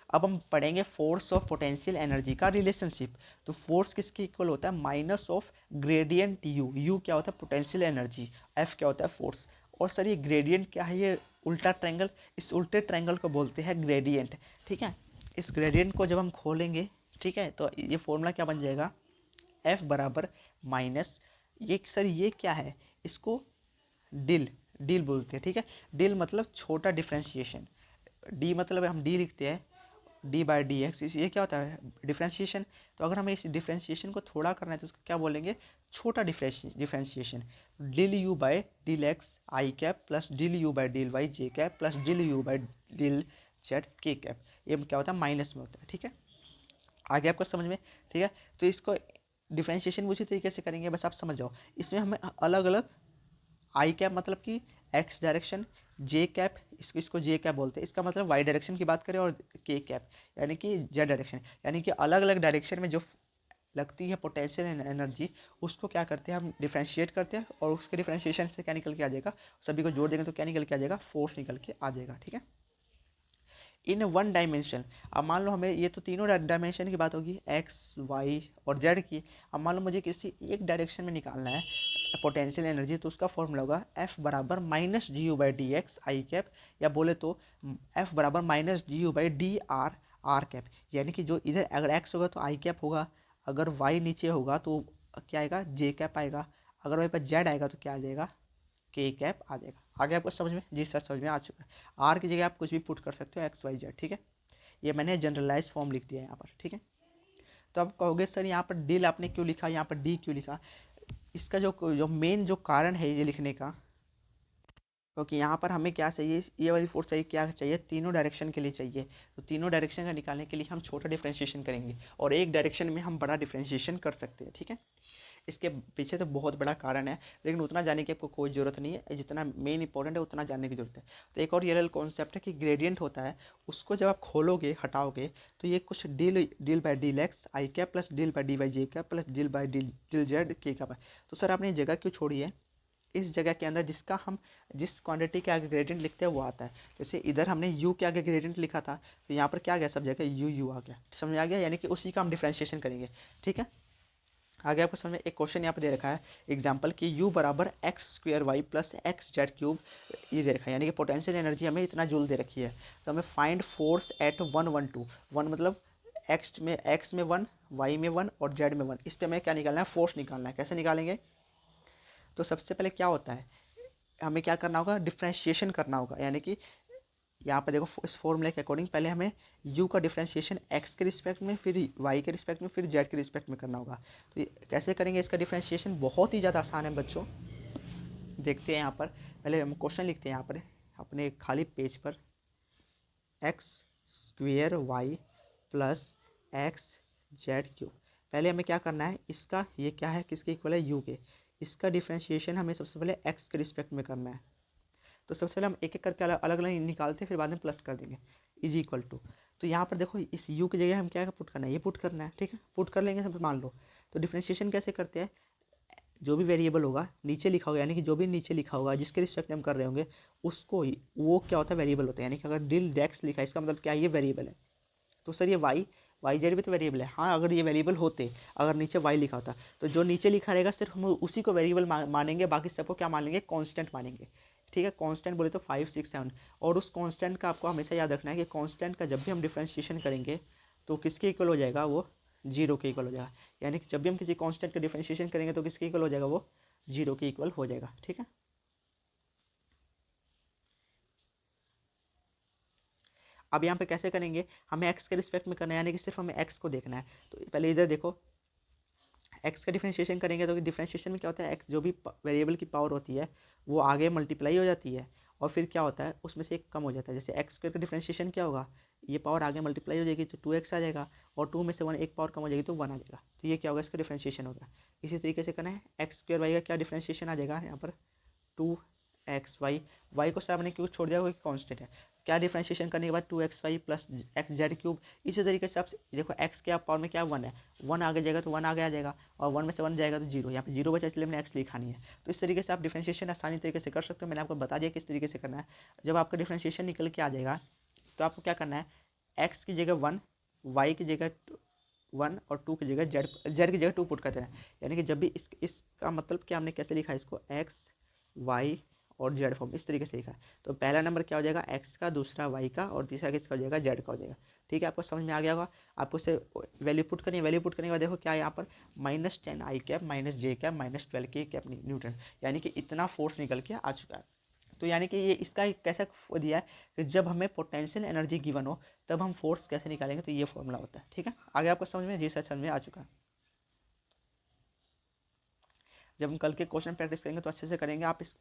अब हम पढ़ेंगे फोर्स ऑफ पोटेंशियल एनर्जी का रिलेशनशिप। तो फोर्स किसके इक्वल होता है, minus of gradient you. You क्या होता है, पोटेंशियल एनर्जी, एफ क्या होता है, फोर्स। और सर ये ग्रेडियंट क्या है, ये उल्टा ट्रायंगल, इस उल्टे ट्रायंगल को बोलते हैं ग्रेडियंट। ठीक है, इस ग्रेडियंट को जब हम खोलेंगे, ठीक है, तो ये फॉर्मूला क्या बन जाएगा, एफ बराबर माइनस, ये सर ये क्या है, इसको डिल डिल बोलते हैं। ठीक है, डिल मतलब छोटा डिफ्रेंशिएशन, डी मतलब हम डी लिखते हैं, डी बाई डी एक्स, ये क्या होता है, डिफ्रेंशिएशन। तो अगर हमें इस डिफ्रेंशिएशन को थोड़ा करना है तो उसको क्या बोलेंगे, छोटा differentiation. Del u by del x i cap plus del u by del y j cap plus del u by del z के कैप, ये क्या होता है, माइनस में होता है। ठीक है, आगे आपको समझ में, ठीक है। तो इसको डिफ्रेंशिएशन उसी तरीके से करेंगे, बस आप समझ जाओ। इसमें हमें अलग अलग आई कैप मतलब कि एक्स डायरेक्शन, जे कैप, इसको जे कैप बोलते हैं, इसका मतलब वाई डायरेक्शन की बात करें, और के कैप यानी कि जेड डायरेक्शन, यानी कि अलग अलग डायरेक्शन में जो लगती है पोटेंशियल एनर्जी, उसको क्या करते हैं हम डिफ्रेंशिएट करते हैं, और उसके डिफ्रेंशिएशन से क्या निकल के आ जाएगा, सभी को जोड़ देंगे तो क्या निकल के आ जाएगा, फोर्स निकल के आ जाएगा, ठीक है। इन वन डायमेंशन, अब मान लो हमें ये तो तीनों डायमेंशन की बात होगी, एक्स वाई और जेड की। अब मान लो मुझे किसी एक डायरेक्शन में निकालना है पोटेंशियल एनर्जी, तो उसका फॉर्मूला होगा एफ बराबर minus g u by d x i cap, या बोले तो एफ बराबर minus g u by d r r cap. यानी कि जो इधर अगर एक्स होगा तो आई कैप होगा, अगर वाई नीचे होगा तो क्या आएगा, जे कैप आएगा, अगर वहीं पर जेड आएगा तो क्या आ जाएगा, के कैप आ जाएगा। आगे आपको समझ में, जी सर समझ में आ चुका है। आर की जगह आप कुछ भी पुट कर सकते हो, एक्स वाई जेड, ठीक है। ये मैंने जनरलाइज फॉर्म लिख दिया है यहाँ पर, ठीक है। तो आप कहोगे सर यहाँ पर डिल आपने क्यों लिखा, यहाँ पर डी क्यों लिखा। इसका जो जो मेन जो कारण है ये लिखने का, क्योंकि यहाँ पर हमें क्या चाहिए, ये वाली फोर्स चाहिए, क्या चाहिए, तीनों डायरेक्शन के लिए चाहिए। तो तीनों डायरेक्शन का निकालने के लिए हम छोटा डिफ्रेंशिएशन करेंगे, और एक डायरेक्शन में हम बड़ा डिफ्रेंशिएशन कर सकते हैं, ठीक है। इसके पीछे तो बहुत बड़ा कारण है, लेकिन उतना जानने की आपको कोई ज़रूरत नहीं है, जितना मेन इंपॉर्टेंट है उतना जानने की जरूरत है। तो एक और रियल कॉन्सेप्ट है कि ग्रेडियंट होता है, उसको जब आप खोलोगे हटाओगे तो ये कुछ deal deal by deal x i cap plus deal by D by J cap plus deal by deal deal Z के कैप है। तो सर आपने ये जगह क्यों छोड़ी है, इस जगह के अंदर जिसका हम जिस क्वांटिटी के आगे ग्रेडियंट लिखते हैं वो आता है। जैसे इधर हमने u के आगे ग्रेडियंट लिखा था, तो यहाँ पर क्या आ गया, सब जगह यू यू आ गया, समझ आ गया, यानी कि उसी का हम डिफ्रेंशिएशन करेंगे, ठीक है। आगे आपको समझ में, एक क्वेश्चन यहाँ पे दे रखा है एग्जांपल कि u बराबर x square y plus x z cube, ये दे रखा है, यानी कि पोटेंशियल एनर्जी हमें इतना जूल दे रखी है। तो हमें फाइंड फोर्स एट 1 1 2, वन मतलब एक्स में 1, वाई में 1 और जेड में 1, इस पे हमें क्या निकालना है, फोर्स निकालना है। कैसे निकालेंगे, तो सबसे पहले क्या होता है, हमें क्या करना होगा, डिफ्रेंशिएशन करना होगा, यानी कि यहाँ पे देखो इस फॉर्मूले के अकॉर्डिंग पहले हमें u का डिफ्रेंशिएशन x के रिस्पेक्ट में, फिर y के रिस्पेक्ट में, फिर z के रिस्पेक्ट में करना होगा। तो ये कैसे करेंगे, इसका डिफ्रेंशिएशन बहुत ही ज़्यादा आसान है बच्चों। देखते हैं यहाँ पर, पहले हम क्वेश्चन लिखते हैं यहाँ पर अपने खाली पेज पर, x square y plus x z cube. पहले हमें क्या करना है, इसका ये क्या है, किसके इक्वल है, u के, इसका डिफ्रेंशिएशन हमें सबसे पहले x के रिस्पेक्ट में करना है। तो सबसे पहले हम एक एक करके अलग अलग निकालते हैं, फिर बाद में प्लस कर देंगे, इज इक्वल टू। तो यहाँ पर देखो इस u की जगह हम क्या पुट करना है, ये पुट करना है, ठीक है, पुट कर लेंगे सब मान लो। तो डिफ्रेंशिएशन कैसे करते हैं, जो भी वेरिएबल होगा नीचे लिखा होगा, यानी कि जो भी नीचे लिखा होगा जिसके रिस्पेक्ट में हम कर रहे होंगे उसको वो क्या होता है, वेरिएबल होता है। यानी कि अगर डिल डेक्स लिखा है इसका मतलब क्या है, ये वेरिएबल है। तो सर ये वाई जेड भी तो वेरिएबल है, हाँ अगर ये वेरिएबल होते, अगर नीचे वाई लिखा होता तो जो नीचे लिखा रहेगा सिर्फ हम उसी को वेरिएबल मानेंगे, बाकी सबको क्या मान लेंगे, कांस्टेंट मानेंगे, ठीक है। कांस्टेंट बोले तो 5 6 7, और उस कांस्टेंट का आपको हमेशा याद रखना है कि कांस्टेंट का जब भी हम डिफ्रेंशिएशन करेंगे तो किसके इक्वल हो जाएगा, वो जीरो के इक्वल हो जाएगा। यानी कि जब भी हम किसी कांस्टेंट का डिफ्रेंशिएशन करेंगे तो किसके इक्वल हो जाएगा, वो जीरो के इक्वल हो जाएगा, ठीक है। अब यहाँ पे कैसे करेंगे, हमें एक्स के रिस्पेक्ट में करना है, यानी कि सिर्फ हमें एक्स को देखना है। तो पहले इधर देखो, एक्स का डिफ्रेंशिएशन करेंगे तो डिफ्रेंशिएशन में क्या होता है, एक्स जो भी वेरिएबल की पावर होती है वो आगे मल्टीप्लाई हो जाती है, और फिर क्या होता है उसमें से एक कम हो जाता है। जैसे एक्स स्क्वायर का डिफ्रेंशिएशन क्या होगा, ये पावर आगे मल्टीप्लाई हो जाएगी तो 2x आ जाएगा, और 2 में से 1 एक पावर कम हो जाएगी तो 1 आ जाएगा। तो ये क्या होगा, इसका डिफ्रेंशिएशन होगा। इसी तरीके से करना है, एक्स स्क्वायर वाई का क्या डिफ्रेंशिएशन आ जाएगा यहाँ पर, 2 एक्स वाई, वाई को सर आपने क्यों छोड़ दिया, क्योंकि कांस्टेंट है। क्या डिफ्रेंशिएशन करने के बाद 2 x y plus x z cube. इसी तरीके से आप देखो एक्स के आप पावर में क्या 1 है, 1 आगे जाएगा तो 1 आगे आ जाएगा, और 1 में से 1 जाएगा तो जीरो, यहाँ पे जीरो बचा इसलिए मैंने एक्स लिखा नहीं है। तो इस तरीके से आप डिफ्रेंशिएशन आसानी तरीके से कर सकते हो, मैंने आपको बता दिया किस तरीके से करना है। जब आपका डिफ्रेंशिएशन निकल के आ जाएगा तो आपको क्या करना है, एक्स की जगह 1, वाई की जगह 1 और 2 की जगह जेड, जेड की जगह 2 पुट करते हैं। यानी कि जब भी इसका मतलब क्या, हमने कैसे लिखा है इसको, एक्स वाई और जेड फॉर्म, इस तरीके से लिखा है। तो पहला नंबर क्या हो जाएगा, एक्स का, दूसरा वाई का, और तीसरा किसका हो जाएगा, जेड का हो जाएगा, ठीक है। आपको समझ में आ गया होगा। आपको उससे वैल्यू पुट करनी है, वैल्यू पुट करने के बाद देखो क्या है यहाँ पर, -10 आई कैप माइनस जे कैप -12 के कैप न्यूटन, यानी कि इतना फोर्स निकल के आ चुका है। तो यानी कि ये इसका एक कैसा दिया है कि जब हमें पोटेंशियल एनर्जी गिवन हो तब हम फोर्स कैसे निकालेंगे, तो ये फॉर्मूला होता है, ठीक है। आगे आपको समझ में, जी सर समझ में आ चुका है। जब हम कल के क्वेश्चन प्रैक्टिस करेंगे तो अच्छे से करेंगे। आप इस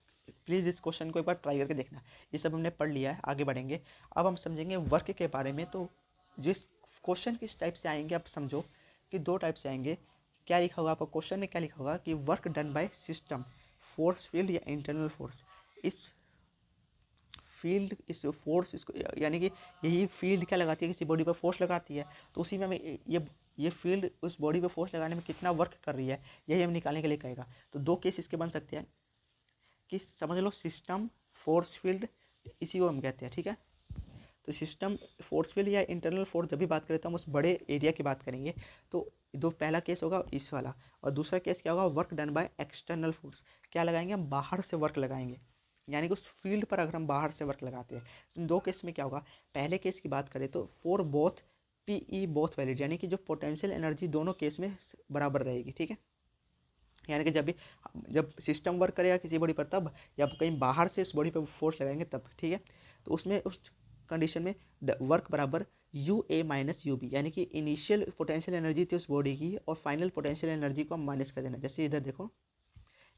प्लीज़ इस क्वेश्चन को एक बार ट्राई करके देखना। ये सब हमने पढ़ लिया है, आगे बढ़ेंगे। अब हम समझेंगे वर्क के बारे में। तो जिस क्वेश्चन किस टाइप से आएंगे आप समझो कि दो टाइप से आएंगे। क्या लिखा होगा आपको क्वेश्चन में, क्या लिखा होगा कि work done by system, force field या इंटरनल फोर्स। इस फील्ड, इस फोर्स, इसको यानी कि यही फील्ड क्या लगाती है, किसी बॉडी पर फोर्स लगाती है, तो उसी में हमें ये फील्ड उस बॉडी पर फोर्स लगाने में कितना वर्क कर रही है, यही हम निकालने के लिए कहेगा। तो दो केस इसके बन सकते हैं कि समझ लो सिस्टम, फोर्स फील्ड, इसी को हम कहते हैं, ठीक है। तो सिस्टम, फोर्स फील्ड या इंटरनल फोर्स जब भी बात करें तो हम उस बड़े एरिया की बात करेंगे। तो दो, पहला केस होगा इस वाला, और दूसरा केस क्या होगा, work done by external force. क्या लगाएंगे हम, बाहर से वर्क लगाएंगे, यानी कि उस फील्ड पर अगर हम बाहर से वर्क लगाते हैं। तो इन दो केस में क्या होगा, पहले केस की बात करें तो for both P E both valid, यानी कि जो पोटेंशियल एनर्जी दोनों केस में बराबर रहेगी, ठीक है। यानी कि जब सिस्टम वर्क करेगा किसी बॉडी पर तब, या कहीं बाहर से इस बॉडी पर फोर्स लगाएंगे तब, ठीक है। तो उसमें उस कंडीशन में वर्क बराबर u a minus u b, यानी कि इनिशियल पोटेंशियल एनर्जी थी उस बॉडी की और फाइनल पोटेंशियल एनर्जी को हम माइनस कर देना। जैसे इधर देखो,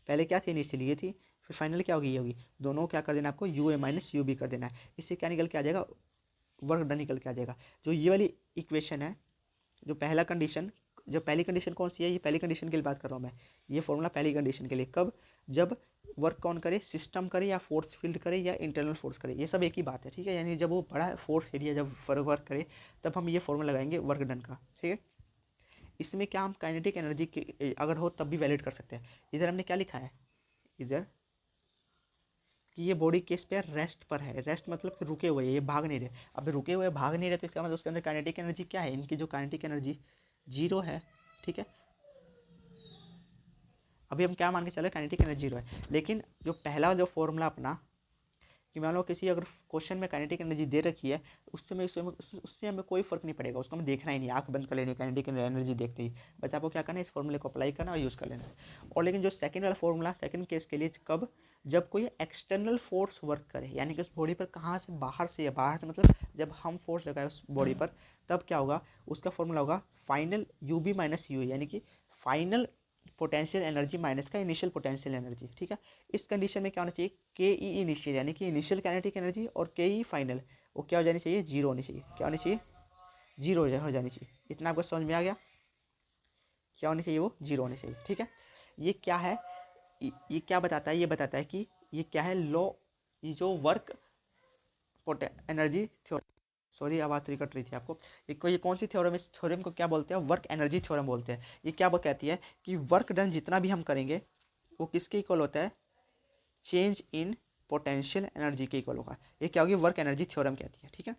पहले क्या थी, इनिशियल ये थी, फिर फाइनल क्या होगी, ये होगी, दोनों क्या कर देना आपको, u a minus u b कर देना है। इससे क्या निकल के आ जाएगा, वर्क डन निकल के आ जाएगा। जो ये वाली इक्वेशन है, जो पहला कंडीशन, जो पहली कंडीशन कौन सी है, ये पहली कंडीशन के लिए बात कर रहा हूँ मैं। ये फॉर्मूला पहली कंडीशन के लिए, कब, जब वर्क कौन करे, सिस्टम करे या फोर्स फील्ड करे या इंटरनल फोर्स करे, ये सब एक ही बात है, ठीक है। यानी जब वो बड़ा फोर्स एरिया जब वर्क करे तब हम ये फॉर्मूला लगाएंगे वर्क डन का, ठीक है। इसमें क्या हम काइनेटिक एनर्जी अगर हो तब भी वैलिड कर सकते हैं। इधर हमने क्या लिखा है, इधर कि ये बॉडी किस पे रेस्ट पर है, रेस्ट मतलब कि रुके हुए, ये भाग नहीं रहे। अब रुके हुए भाग नहीं रहे तो इसका मतलब उसके अंदर काइनेटिक एनर्जी क्या है, इनकी जो काइनेटिक एनर्जी जीरो है, ठीक है। अभी हम क्या मान के चले, काइनेटिक एनर्जी जीरो है, लेकिन जो पहला जो फॉर्मूला अपना, कि मान लो किसी अगर क्वेश्चन में काइनेटिक एनर्जी दे रखी है, उससे हमें कोई फर्क नहीं पड़ेगा, उसको हमें देखना ही नहीं, आंख बंद कर लेनी काइनेटिक एनर्जी देखते ही, बस आपको क्या करना है, इस फॉर्मूले को अप्लाई करना और यूज़ कर लेना है। और लेकिन जो सेकंड वाला फॉर्मूला, सेकंड केस के लिए, कब, जब कोई एक्सटर्नल फोर्स वर्क करे, यानी कि उस बॉडी पर कहाँ से, बाहर से, या बाहर से मतलब जब हम फोर्स लगाए उस बॉडी पर, तब क्या होगा, उसका फॉर्मूला होगा final u b minus u, यानी कि फाइनल पोटेंशियल एनर्जी माइनस का इनिशियल पोटेंशियल एनर्जी, ठीक है। इस कंडीशन में क्या होना चाहिए, के ई इनिशियल, यानी कि इनिशियल काइनेटिक एनर्जी, और के ई फाइनल, वो क्या हो जानी चाहिए, जीरो होनी चाहिए। क्या होनी चाहिए, जीरो हो जानी चाहिए। इतना आपको समझ में आ गया, क्या होनी चाहिए, वो जीरो होनी चाहिए, ठीक है। ये क्या है, ये क्या बताता है, ये बताता है कि ये क्या है, लॉ, ये जो वर्क एनर्जी थ्योरम, सॉरी आवाज़ थोड़ी कट रही थी आपको। ये कौन सी थ्योरम, इस थ्योरम को क्या बोलते हैं, वर्क एनर्जी थ्योरम बोलते हैं। ये क्या कहती है कि वर्क डन जितना भी हम करेंगे वो किसके इक्वल होता है, चेंज इन पोटेंशियल एनर्जी के इक्वल होगा। ये क्या होगी, वर्क एनर्जी थ्योरम कहती है, ठीक है।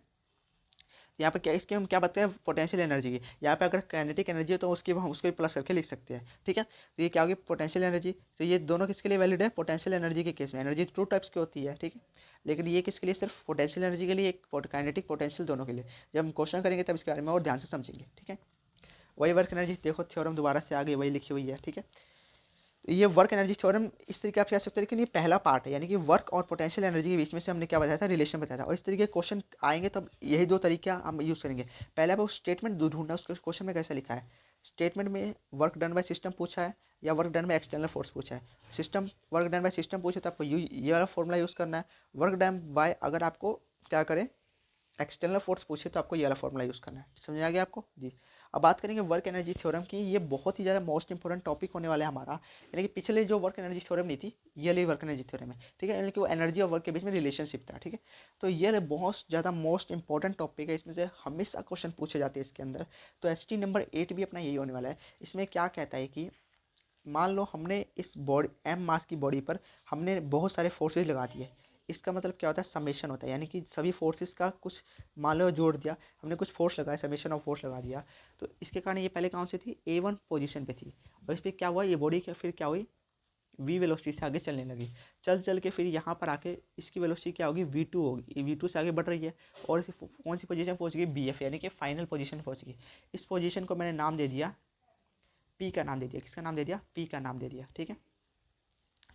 यहाँ पे क्या, इसके हम क्या बताते हैं, पोटेंशियल एनर्जी की, यहाँ पे अगर काइनेटिक एनर्जी है तो उसकी हम उसको भी प्लस करके लिख सकते हैं, ठीक है। तो ये क्या होगी, पोटेंशियल एनर्जी। तो ये दोनों किसके लिए वैलिड है, पोटेंशियल एनर्जी के केस में। एनर्जी टू टाइप्स की होती है, ठीक है, लेकिन ये किसके लिए, सिर्फ पोटेंशियल एनर्जी के लिए, एक काइनेटिक पोटेंशियल, दोनों के लिए। जब हम क्वेश्चन करेंगे तब इसके बारे में और ध्यान से समझेंगे, ठीक है। वही वर्क एनर्जी, देखो थ्योरम दोबारा से आगे वही लिखी हुई है, ठीक है। ये वर्क एनर्जी थ्योरम इस तरीके आप कह सकते हो, लेकिन ये पहला पार्ट है, यानी कि वर्क और पोटेंशियल एनर्जी के बीच में से हमने क्या बताया था, रिलेशन बताया था। और इस तरीके के क्वेश्चन आएंगे तब यही दो तरीके हम यूज़ करेंगे। पहले आप स्टेटमेंट ढूंढना, उसके क्वेश्चन में कैसे लिखा है, स्टेटमेंट में वर्क डन बाय सिस्टम पूछा है या work done by external force पूछा है। System, work done by system पूछे तो आपको ये वाला फॉर्मूला यूज़ करना है। वर्क डन बाय, अगर आपको क्या करें, एक्सटर्नल फोर्स पूछे तो आपको ये वाला फॉर्मूला यूज़ करना है। समझ आ गया आपको जी। अब बात करेंगे वर्क एनर्जी थ्योरम की। ये बहुत ही ज़्यादा मोस्ट इंपॉर्टेंट टॉपिक होने वाला है हमारा, यानी कि पिछले जो वर्क एनर्जी थ्योरम नहीं थी, ये वाली वर्क एनर्जी थ्योरम है, ठीक है। यानी कि वो एनर्जी और वर्क के बीच में रिलेशनशिप था, ठीक है। तो ये बहुत ज़्यादा मोस्ट इंपॉर्टेंट टॉपिक है, इसमें से हमेशा क्वेश्चन पूछे जाते हैं इसके अंदर। तो एस टी नंबर 8 भी अपना यही होने वाला है। इसमें क्या कहता है कि मान लो हमने इस बॉडी, एम मास की बॉडी पर हमने बहुत सारे फोर्सेज लगा दिए। इसका मतलब क्या होता है, समेशन होता है, यानी कि सभी फोर्सेस का कुछ मान लो जोड़ दिया हमने, कुछ फोर्स लगाया, समेशन ऑफ फोर्स लगा दिया। तो इसके कारण ये पहले कहाँ से थी, A1 पोजीशन पे थी, और इस पर क्या हुआ, ये बॉडी फिर क्या हुई, V वेलोसिटी से आगे चलने लगी। चल चल के फिर यहाँ पर आके इसकी वेलोसिटी क्या होगी, V2 होगी, V2 से आगे बढ़ रही है, और इसे कौन सी पोजीशन पहुँच गई, BF, यानी कि फाइनल पोजीशन पहुँच गई। इस पोजीशन को मैंने नाम दे दिया, P का नाम दे दिया। किसका नाम दे दिया, P का नाम दे दिया, ठीक है।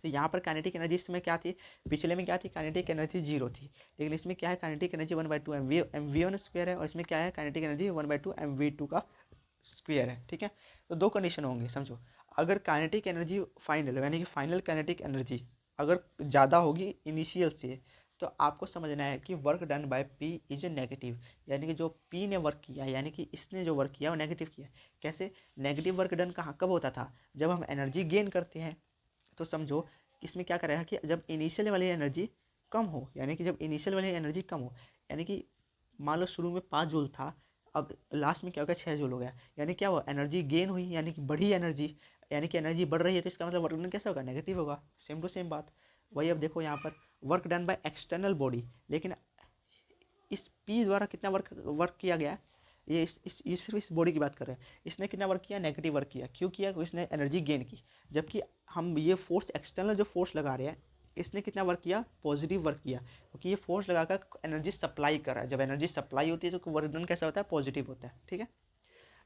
तो यहाँ पर काइनेटिक एनर्जी इसमें क्या थी, पिछले में क्या थी, काइनेटिक एनर्जी जीरो थी, लेकिन इसमें क्या है, काइनेटिक एनर्जी 1/2 mv1 स्क्वायर है, और इसमें क्या है, काइनेटिक एनर्जी 1/2 mv2 का स्क्वायर है, ठीक है। तो दो कंडीशन होंगे, समझो। अगर काइनेटिक एनर्जी फाइनल, यानी कि फाइनल काइनेटिक एनर्जी अगर ज़्यादा होगी इनिशियल से, तो आपको समझना है कि work done by P is a negative, यानी कि जो पी ने वर्क किया, यानी कि इसने जो वर्क किया वो नेगेटिव किया। कैसे? नेगेटिव वर्क डन कहाँ कब होता था? जब हम एनर्जी गेन करते हैं। तो समझो इसमें क्या करेगा कि जब इनिशियल वाली एनर्जी कम हो, यानी कि जब इनिशियल वाली एनर्जी कम हो, यानी कि मान लो शुरू में 5 जूल था, अब लास्ट में क्या हो गया, 6 जूल हो गया, यानी क्या हुआ, एनर्जी गेन हुई, यानी कि बढ़ी एनर्जी, यानी कि एनर्जी बढ़ रही है, तो इसका मतलब वर्क डन कैसा होगा, नेगेटिव होगा। सेम टू सेम बात वही। अब देखो यहाँ पर work done by external body, लेकिन इस पी द्वारा कितना वर्क वर्क किया गया, ये सिर्फ इस बॉडी की बात कर रहे हैं, इसने कितना वर्क किया, नेगेटिव वर्क किया। क्यों किया? इसने एनर्जी गेन की। जबकि हम ये फोर्स एक्सटर्नल जो फोर्स लगा रहे हैं, इसने कितना वर्क किया, पॉजिटिव वर्क किया, क्योंकि ये फोर्स लगाकर एनर्जी सप्लाई कर रहा है। जब एनर्जी सप्लाई होती है तो वर्क डन कैसा होता है, पॉजिटिव होता है। ठीक है।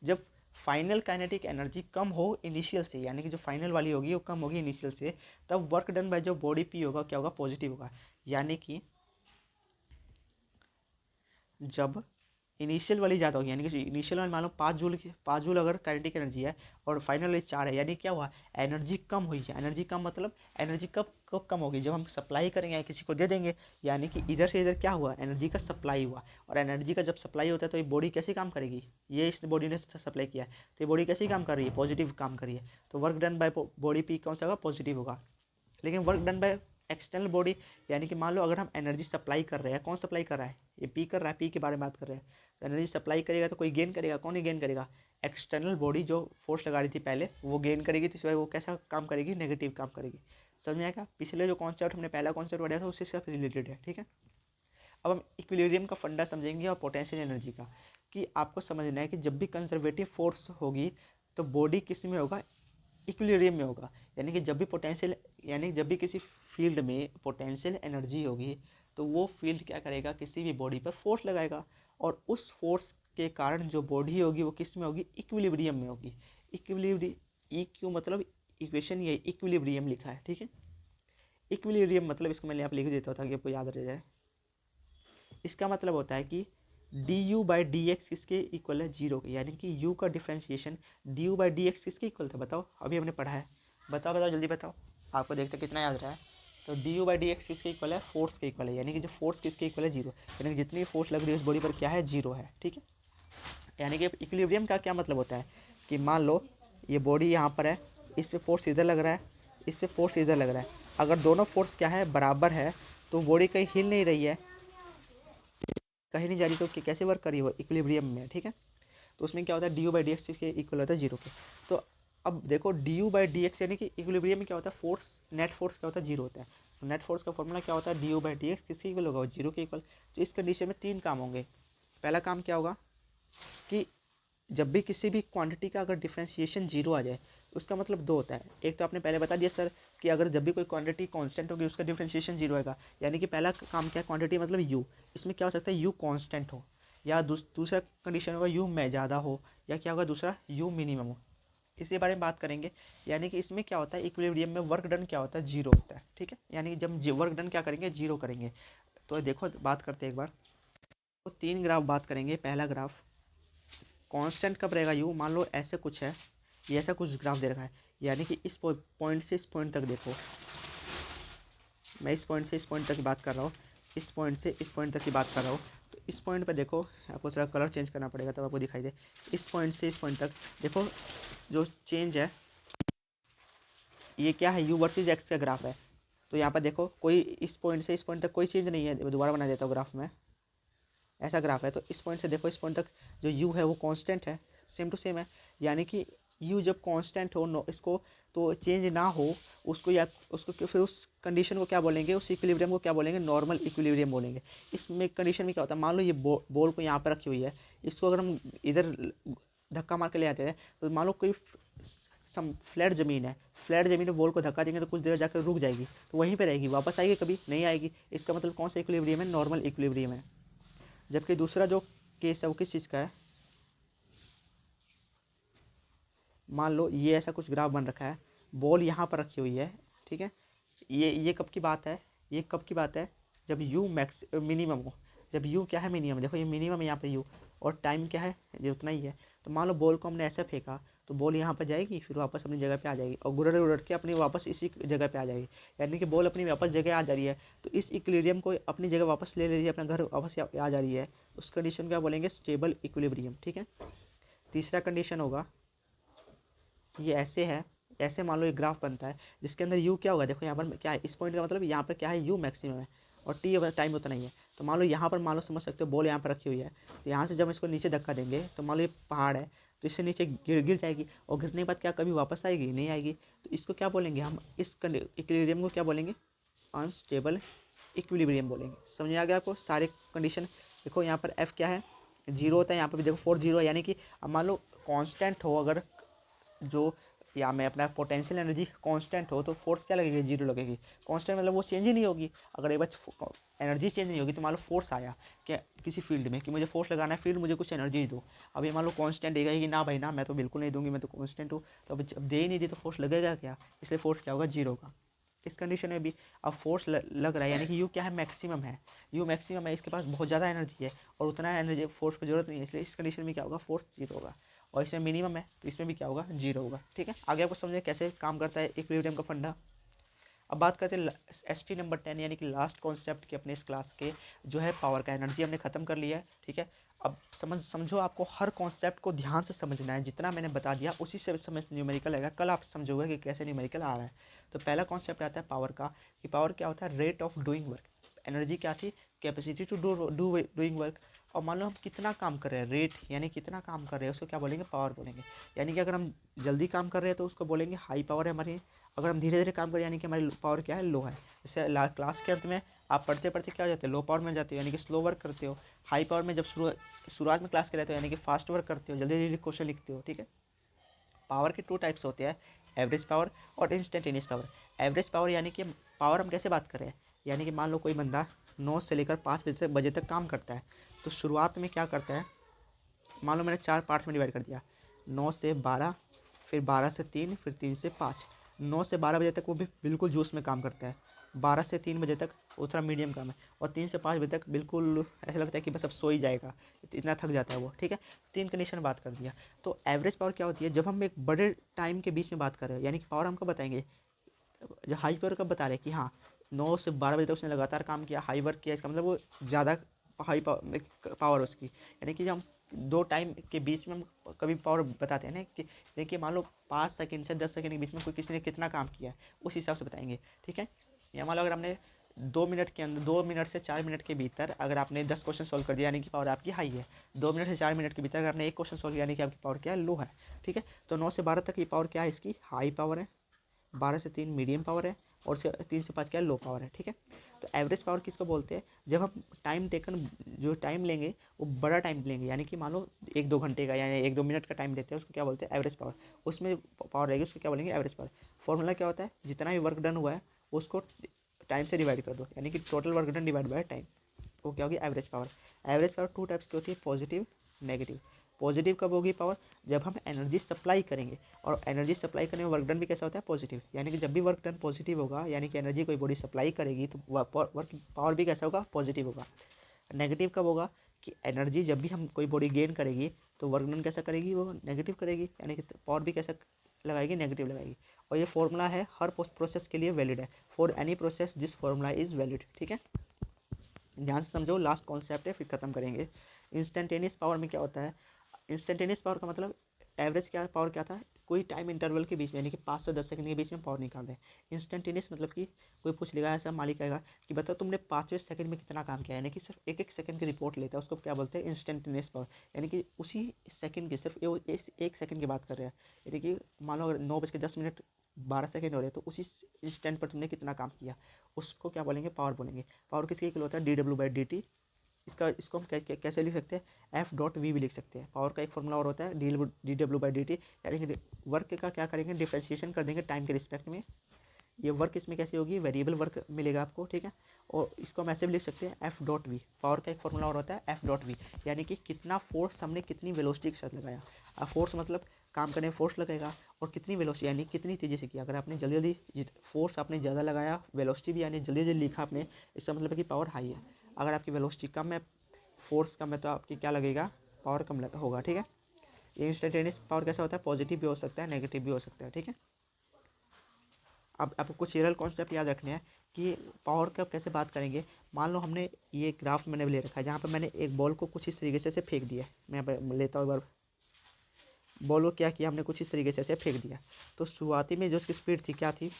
जब फाइनल काइनेटिक एनर्जी कम हो इनिशियल से, यानी कि जो फाइनल वाली होगी वो कम होगी इनिशियल से, तब वर्क डन बाय जो बॉडी पी होगा क्या होगा, पॉजिटिव होगा। यानी कि जब इनिशियल वाली ज़्यादा होगी, यानी कि इनिशियल वाली मान लो 5 जूल की, 5 जूल अगर काइनेटिक एनर्जी है और फाइनल वाली 4 है, यानी क्या हुआ, एनर्जी कम हुई है। एनर्जी कम मतलब एनर्जी कब कब कम होगी, जब हम सप्लाई करेंगे, किसी को दे देंगे, यानी कि इधर से इधर क्या हुआ, एनर्जी का सप्लाई हुआ। और एनर्जी का जब सप्लाई होता है तो ये बॉडी कैसे काम करेगी, ये इस बॉडी ने सप्लाई किया है, तो ये बॉडी कैसे काम कर रही है, पॉजिटिव काम कर रही है। तो work done by body P कौन सा होगा, पॉजिटिव होगा। लेकिन work done by external body, यानी कि मान लो अगर हम एनर्जी सप्लाई कर रहे हैं, कौन सप्लाई कर रहा है, ये पी कर रहा है, पी के बारे में बात कर रहे हैं, तो एनर्जी सप्लाई करेगा तो कोई गेन करेगा, कौन ही गेन करेगा, एक्सटर्नल बॉडी जो फोर्स लगा रही थी पहले वो गेन करेगी, तो इस वजह वो कैसा काम करेगी, नेगेटिव काम करेगी। समझ में आएगा? पिछले जो कॉन्सेप्ट हमने पहला कॉन्सेप्ट पढ़ा था उससे सिर्फ रिलेटेड है। ठीक है। अब हम इक्विलिब्रियम का फंडा समझेंगे और पोटेंशियल एनर्जी का, कि आपको समझना है कि जब भी कंजर्वेटिव फोर्स होगी तो बॉडी किस में होगा, इक्विलिब्रियम में होगा। यानी कि जब भी पोटेंशियल, यानी जब भी किसी फील्ड में पोटेंशियल एनर्जी होगी तो वो फील्ड क्या करेगा, किसी भी बॉडी पर फोर्स लगाएगा, और उस फोर्स के कारण जो बॉडी होगी वो किस में होगी, इक्विलिब्रियम में होगी। इक्विलिब्रियम, ई क्यू मतलब इक्वेशन, ये इक्विलिब्रियम लिखा है। ठीक है। इक्विलिब्रियम मतलब, इसको मैं यहाँ पर लिख देता हूँ ताकि आपको याद रह जाए। इसका मतलब होता है कि D you by d x किसके इक्वल है, जीरो के, यानी कि यू का differentiation D you by d x किसके इक्वल था, बताओ, अभी हमने पढ़ा है, बताओ बताओ जल्दी बताओ, आपको देखते कितना याद रहा है। तो D you by d x किसके इक्वल है, फोर्स के इक्वल है, यानी कि जो फोर्स किसके इक्वल है, जीरो, यानी कि जितनी फोर्स लग रही है उस बॉडी पर क्या है, जीरो है। ठीक है। यानी कि इक्विलिब्रियम का क्या मतलब होता है कि मान लो ये बॉडी यहाँ पर है, इस पर फोर्स इधर लग रहा है, इस पर फोर्स इधर लग रहा है, अगर दोनों फोर्स क्या है, बराबर है, तो बॉडी कहीं हिल नहीं रही है, कहीं नहीं जा रही, तो कैसे वर्क करी हो, इक्विलिब्रियम में। ठीक है। तो उसमें क्या होता है, D you by d x के इक्वल होता है जीरो के। तो अब देखो D you by d x, यानी कि इक्विलिब्रियम में क्या होता है, फोर्स, नेट फोर्स क्या होता है, जीरो होता है। तो नेट फोर्स का फॉर्मूला क्या होता है, D you by d x किसके इक्वल होगा, जीरो के इक्वल। तो इस कंडीशन में 3 काम होंगे। पहला काम क्या होगा कि जब भी किसी भी क्वांटिटी का अगर डिफ्रेंशिएशन जीरो आ जाए, उसका मतलब दो होता है। एक तो आपने पहले बता दिया सर कि अगर जब भी कोई क्वांटिटी कांस्टेंट होगी उसका डिफ्रेंशिएशन जीरो आएगा, यानी कि पहला काम क्या है, क्वांटिटी मतलब यू, इसमें क्या हो सकता है, यू कांस्टेंट हो, या दूसरा कंडीशन होगा यू में ज़्यादा हो, या क्या होगा दूसरा, यू मिनिमम हो। इसी बारे में बात करेंगे। यानी कि इसमें क्या होता है, इक्विलिब्रियम में वर्क डन क्या होता है, जीरो होता है। ठीक है। यानी कि जब वर्क डन क्या करेंगे, जीरो करेंगे। तो देखो बात करते हैं एक बार, तो 3 ग्राफ बात करेंगे। पहला ग्राफ कांस्टेंट कब रहेगा, यू, मान लो ऐसे कुछ है, ये ऐसा कुछ ग्राफ दे रखा है, यानी कि इस पॉइंट से इस पॉइंट तक देखो, मैं इस पॉइंट से इस पॉइंट तक की बात कर रहा हूँ, इस पॉइंट से इस पॉइंट तक की बात कर रहा हूँ। तो इस पॉइंट पे देखो, आपको थोड़ा कलर चेंज करना पड़ेगा तब आपको दिखाई दे। इस पॉइंट से इस पॉइंट तक देखो, जो चेंज है ये क्या है, यू वर्सेस एक्स का ग्राफ है। तो यहाँ पर देखो कोई इस पॉइंट से इस पॉइंट तक कोई चेंज नहीं है, दोबारा बना देता हूँ ग्राफ में, ऐसा ग्राफ है। तो इस पॉइंट से देखो इस पॉइंट तक जो यू है वो कांस्टेंट है, सेम टू सेम है। यानी कि यू जब कांस्टेंट हो, नो इसको तो चेंज ना हो, उसको या उसको फिर उस कंडीशन को क्या बोलेंगे, उस इक्विलिब्रियम को क्या बोलेंगे, नॉर्मल इक्विलिब्रियम बोलेंगे। इसमें कंडीशन में क्या होता है, मान लो ये बॉल को यहाँ पर रखी हुई है, इसको अगर हम इधर धक्का मार के ले आते हैं, तो मान लो कोई फ्लैट ज़मीन है, फ्लैट ज़मीन में बॉल को धक्का देंगे तो कुछ देर जाकर रुक जाएगी, तो वहीं पर रहेगी, वापस आएगी कभी नहीं आएगी। इसका मतलब कौन सा इक्विलिब्रियम है, नॉर्मल इक्विलिब्रियम है। जबकि दूसरा जो केस है वो किस चीज़ का है, मान लो ये ऐसा कुछ ग्राफ बन रखा है, बॉल यहाँ पर रखी हुई है। ठीक है। ये कब की बात है, ये कब की बात है, जब यू मैक्स मिनिमम हो, जब यू क्या है, मिनिमम, देखो ये मिनिमम है यहाँ पे यू, और टाइम क्या है, ये उतना ही है। तो मान लो बॉल को हमने ऐसे फेंका, तो बॉल यहाँ पर जाएगी, फिर वापस अपनी जगह पे आ जाएगी और गुरड़ उड़ के अपनी वापस इसी जगह पे आ जाएगी, यानी कि बॉल अपनी वापस जगह आ जा रही है। तो इस इक्विलिब्रियम को अपनी जगह वापस ले रही है, अपना घर वापस आ जा रही है, उस कंडीशन क्या बोलेंगे, स्टेबल इक्विलिब्रियम। ठीक है। तीसरा कंडीशन होगा, ये ऐसे है, ऐसे मान लो एक ग्राफ बनता है जिसके अंदर यू क्या होगा, देखो यहाँ पर क्या है, इस पॉइंट का मतलब यहाँ पर क्या है, यू मैक्सिमम है और टी टाइम उतना ही है। तो मान लो यहाँ पर, मान लो समझ सकते हो बॉल यहाँ पर रखी हुई है, तो यहाँ से जब इसको नीचे धक्का देंगे तो मान लो ये पहाड़ है, तो इससे नीचे गिर जाएगी और गिरने के बाद क्या कभी वापस आएगी, नहीं आएगी। तो इसको क्या बोलेंगे हम, इस इक्विलिब्रियम को क्या बोलेंगे, अनस्टेबल इक्विलिब्रियम बोलेंगे। समझ आ गया आपको सारे कंडीशन। देखो यहाँ पर एफ क्या है, जीरो होता है, यहाँ पर भी देखो 4 जीरो है, यानी कि अब मान लो कांस्टेंट हो, अगर जो या मैं अपना पोटेंशियल एनर्जी कांस्टेंट हो तो फोर्स क्या लगेगी, जीरो लगेगी। कांस्टेंट मतलब वो चेंज ही नहीं होगी। अगर एक बार एनर्जी चेंज नहीं होगी तो मान लो फोर्स आया क्या किसी फील्ड में कि मुझे फोर्स लगाना है, फील्ड मुझे कुछ एनर्जी दो, अब ये मान लो कांस्टेंट देगा कि ना भाई ना, मैं तो बिल्कुल नहीं दूंगी, मैं तो कांस्टेंट हूँ। तो अब जब दे ही नहीं दी तो फोर्स लगेगा क्या, इसलिए फोर्स क्या होगा, जीरो का। इस कंडीशन में भी अब फोर्स लग रहा है, यानी कि यू क्या है, मैक्सिमम है, यू मैक्सिमम है, इसके पास बहुत ज़्यादा एनर्जी है और उतना एनर्जी फोर्स की जरूरत नहीं है, इसलिए इस कंडीशन में क्या होगा, फोर्स जीरो होगा। और इसमें मिनिमम है तो इसमें भी क्या होगा, जीरो होगा। ठीक है, आगे आपको समझे कैसे काम करता है इक्विलिब्रियम का फंडा। अब बात करते हैं एस टी नंबर 10 यानी कि लास्ट कॉन्सेप्ट के अपने इस क्लास के, जो है पावर का। एनर्जी हमने खत्म कर लिया है। ठीक है, अब समझो आपको हर कॉन्सेप्ट को ध्यान से समझना है, जितना मैंने बता दिया उसी से समय से न्यूमेरिकल आएगा, कल आप समझोगे कि कैसे न्यूमेरिकल आ रहा है। तो पहला कॉन्सेप्ट आता है पावर का, कि पावर क्या होता है, rate of doing work. Energy क्या थी, capacity to do doing work. और मान लो हम कितना काम कर रहे हैं, रेट यानी कितना काम कर रहे हैं, उसको क्या बोलेंगे, पावर बोलेंगे। यानी कि अगर हम जल्दी काम कर रहे हैं तो उसको बोलेंगे हाई पावर है हमारी, अगर हम धीरे धीरे काम करें यानी कि हमारी पावर क्या है, लो है। जैसे क्लास के अंत में आप पढ़ते पढ़ते क्या हो जाते हो, लो पावर में जाते हो यानी कि स्लो वर्क करते हो। हाई पावर में जब शुरुआत में क्लास के रहते हो यानी कि फास्ट वर्क करते हो, जल्दी जल्दी क्वेश्चन लिखते हो। ठीक है, पावर के 2 टाइप्स होते हैं, एवरेज पावर और इंस्टेंटेनियस पावर। एवरेज पावर यानी कि पावर हम कैसे बात करें, यानी कि मान लो कोई बंदा 9 से लेकर 5 बजे तक काम करता है, तो शुरुआत में क्या करता है, मान लो मैंने 4 पार्ट्स में डिवाइड कर दिया, 9 से 12, फिर 12 से 3, फिर 3 से 5। 9 से 12 बजे तक वो भी बिल्कुल जोश में काम करता है, 12 से 3 बजे तक वो थोड़ा मीडियम काम है, और 3 से 5 बजे तक बिल्कुल ऐसा लगता है कि बस अब सो ही जाएगा, इतना थक जाता है वो। ठीक है, 3 कंडीशन बात कर दिया। तो एवरेज पावर क्या होती है, जब हम एक बड़े टाइम के बीच में बात कर रहे हो, यानी कि पावर हम कब बताएंगे, जब हाई पावर कब बता रहे हैं कि हाँ 9 से 12 बजे तक उसने लगातार काम किया, हाई वर्क किया, इसका मतलब वो ज़्यादा हाई पावर उसकी। यानी कि जब हम दो टाइम के बीच में हम कभी पावर बताते हैं ना, कि देखिए मान लो 5 सेकंड से 10 सेकंड के बीच में कोई किसी ने कितना काम किया है, उस हिसाब से बताएंगे। ठीक है, या मान लो अगर हमने 2 मिनट के अंदर, 2 मिनट से 4 मिनट के भीतर अगर आपने 10 क्वेश्चन सॉल्व कर दिया यानी कि पावर आपकी हाई है। 2 मिनट से 4 मिनट के भीतर अगर आपने एक क्वेश्चन सॉल्व किया यानी कि आपकी पावर क्या है, लो है। ठीक है, तो 9 से 12 तक की पावर क्या है, इसकी हाई पावर है, 12 से 3 मीडियम पावर है, और 3 से 5 क्या है, लो पावर है। ठीक है, तो एवरेज पावर किसको बोलते हैं, जब हम टाइम टेकन, जो टाइम लेंगे वो बड़ा टाइम लेंगे, यानी कि मान लो 1-2 घंटे का या 1-2 मिनट का टाइम देते हैं, उसको क्या बोलते हैं, एवरेज पावर। उसमें पावर रहेगी, उसको क्या बोलेंगे, एवरेज पावर। फॉर्मूला क्या होता है, जितना भी वर्क डन हुआ है उसको टाइम से डिवाइड कर दो, यानी कि total work done divide by time, वो क्या होगी, average power. Average power 2 types की होती है, पॉजिटिव, नेगेटिव। पॉजिटिव कब होगी पावर, जब हम एनर्जी सप्लाई करेंगे, और एनर्जी सप्लाई करने में वर्क डन भी कैसा होता है, पॉजिटिव। यानी कि जब भी वर्क डन पॉजिटिव होगा, यानी कि एनर्जी कोई बॉडी सप्लाई करेगी, तो वर्क पावर भी कैसा होगा, पॉजिटिव होगा। नेगेटिव कब होगा, कि एनर्जी जब भी हम कोई बॉडी गेन करेगी तो वर्क डन कैसा करेगी, वो नेगेटिव करेगी, यानी कि पावर भी कैसा लगाएगी, नेगेटिव लगाएगी। और ये फॉर्मूला है हर प्रोसेस के लिए वैलिड है, for any process this formula is valid. ठीक है, ध्यान से समझो, लास्ट कॉन्सेप्ट है फिर खत्म करेंगे। इंस्टेंटेनियस पावर में क्या होता है, इंस्टेंटेनियस पावर का मतलब, एवरेज क्या पावर क्या था, कोई टाइम इंटरवल के बीच में यानी कि 5 से 10 सेकंड के बीच में पावर निकाल दें। इंस्टेंटेनियस मतलब कि कोई पूछ लेगा, ऐसा मालिक आएगा कि बताओ तुमने 5वें सेकंड में कितना काम किया, यानी कि सिर्फ एक एक सेकंड की रिपोर्ट लेता है, उसको क्या बोलते हैं, इंस्टेंटेनियस पावर। यानी कि उसी सेकंड की सिर्फ एक सेकंड की बात कर रहे हैं, यानी कि मान लो अगर 9:10 12 सेकंड हो रहे हैं, तो उसी इंस्टेंट पर तुमने कितना काम किया, उसको क्या बोलेंगे, पावर बोलेंगे। पावर किसके इक्वल होता है, dw/dt। इसको हम कैसे लिख सकते हैं, F.V भी लिख सकते हैं। पावर का एक फॉर्मूला और होता है dw/dt, यानी कि वर्क का क्या करेंगे, डिफ्रेंशिएशन कर देंगे टाइम के रिस्पेक्ट में। ये वर्क इसमें कैसी होगी, वेरिएबल वर्क मिलेगा आपको। ठीक है, और इसको हम ऐसे भी लिख सकते हैं F.V। पावर का एक फॉर्मूला और होता है F.V, यानी कि कितना फोर्स हमने कितनी वेलोसिटी के साथ लगाया। अब फोर्स मतलब काम करने में फोर्स लगेगा, और कितनी वेलोसिटी यानी कितनी तेज़ी से किया। अगर आपने जल्दी जल्दी फोर्स आपने ज़्यादा लगाया, वेलोसिटी भी यानी जल्दी जल्दी लिखा आपने, इसका मतलब है कि पावर हाई है। अगर आपकी वेलोसिटी कम है, फोर्स कम है, तो आपकी क्या लगेगा, पावर कम लगा होगा। ठीक है, ये इंस्टेंटेनियस पावर कैसा होता है, पॉजिटिव भी हो सकता है, नेगेटिव भी हो सकता है, ठीक है। अब आपको कुछ रियल कॉन्सेप्ट याद रखने हैं कि पावर का कैसे बात करेंगे। मान लो हमने ये ग्राफ मैंने ले रखा है जहाँ पर मैंने एक बॉल को कुछ इस तरीके से फेंक दिया। मैं लेता हूँ एक बार, बॉल को क्या किया हमने, कुछ इस तरीके से ऐसे फेंक दिया। तो शुरुआती में जो उसकी स्पीड थी क्या थी,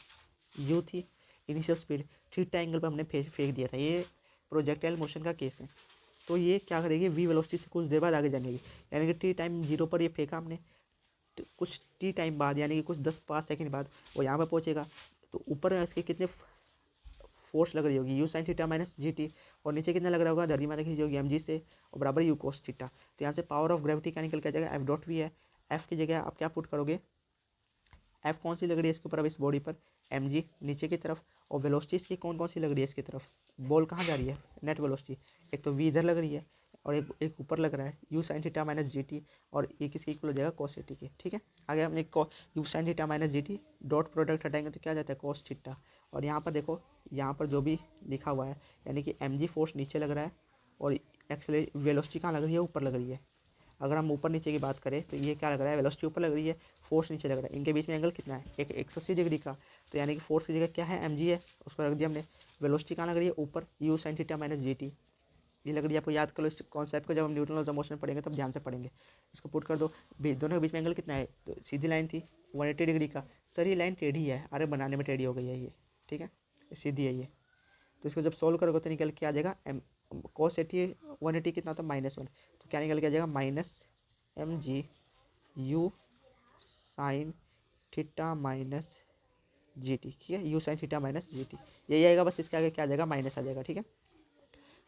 यू थी, इनिशियल स्पीड। थीटा एंगल पर हमने फेंक दिया था। ये प्रोजेक्टाइल मोशन का केस है। तो ये क्या करेगी, वी वेलोसिटी से कुछ देर बाद आगे जाएगी, यानी कि टी टाइम 0 पर ये फेंका हमने, तो कुछ टी टाइम बाद यानी कि कुछ 10-5 सेकंड बाद वो यहाँ पर पहुँचेगा। तो ऊपर इसके कितने फोर्स लग रही होगी, you sine theta minus g T, और नीचे कितना लग रहा होगा, धरती माता खींची होगी एम जी से, और बराबर यू कोस थीटा। तो यहाँ से पावर ऑफ ग्रेविटी क्या निकल के आ जाएगा, एफ डॉट वी है। एफ की जगह आप क्या पुट करोगे, एफ कौन सी लग रही है इसके ऊपर, अब इस बॉडी पर एम जी नीचे की तरफ, और वेलोसिटी इसकी कौन कौन सी लग रही है इसकी तरफ, बॉल कहाँ जा रही है, नेट वेलोसिटी। एक तो वी इधर लग रही है और एक ऊपर लग रहा है u sine theta minus g T, और ये किसकी इक्वल हो जाएगा, कॉस टी के, ठीक है। आगे हमने you sine theta minus g T dot product हटाएंगे तो क्या जाता है, कॉस थीटा। और यहाँ पर देखो, यहाँ पर जो भी लिखा हुआ है यानी कि एम जी फोर्स नीचे लग रहा है और एक्सेलरे वेलोसिटी कहाँ लग रही है, ऊपर लग रही है। अगर हम ऊपर नीचे की बात करें तो ये क्या लग रहा है, वेलोसिटी ऊपर लग रही है, फोर्स नीचे लग रहा है। इनके बीच में एंगल कितना है, एक 180 डिग्री का। तो यानी कि फोर्स की जगह क्या है, एम जी है, उसको रख दिया हमने। वेलोसिटी कहाँ लग रही है, ऊपर, you sine theta minus g T, ये लग रही है। आपको याद कर लो इस कॉन्सेप्ट को, जब हम न्यूटन लॉज ऑफ मोशन पढ़ेंगे तब ध्यान से पढ़ेंगे। इसको पुट कर दो, दोनों के बीच में एंगल कितना है, तो सीधी लाइन थी 180 डिग्री का। सर ये लाइन टेढ़ी है, अरे बनाने में टेढ़ी हो गई है ये, ठीक है, सीधी है ये। तो इसको जब सोल्व करोगे तो निकल के आ जाएगा एम कॉस 180 कितना होता है, -1। तो क्या निकल के आ जाएगा, minus m g u sine theta minus g t, ठीक है, u sine theta minus g t, यही आएगा। बस इसके आगे क्या आ जाएगा, माइनस आ जाएगा, ठीक है।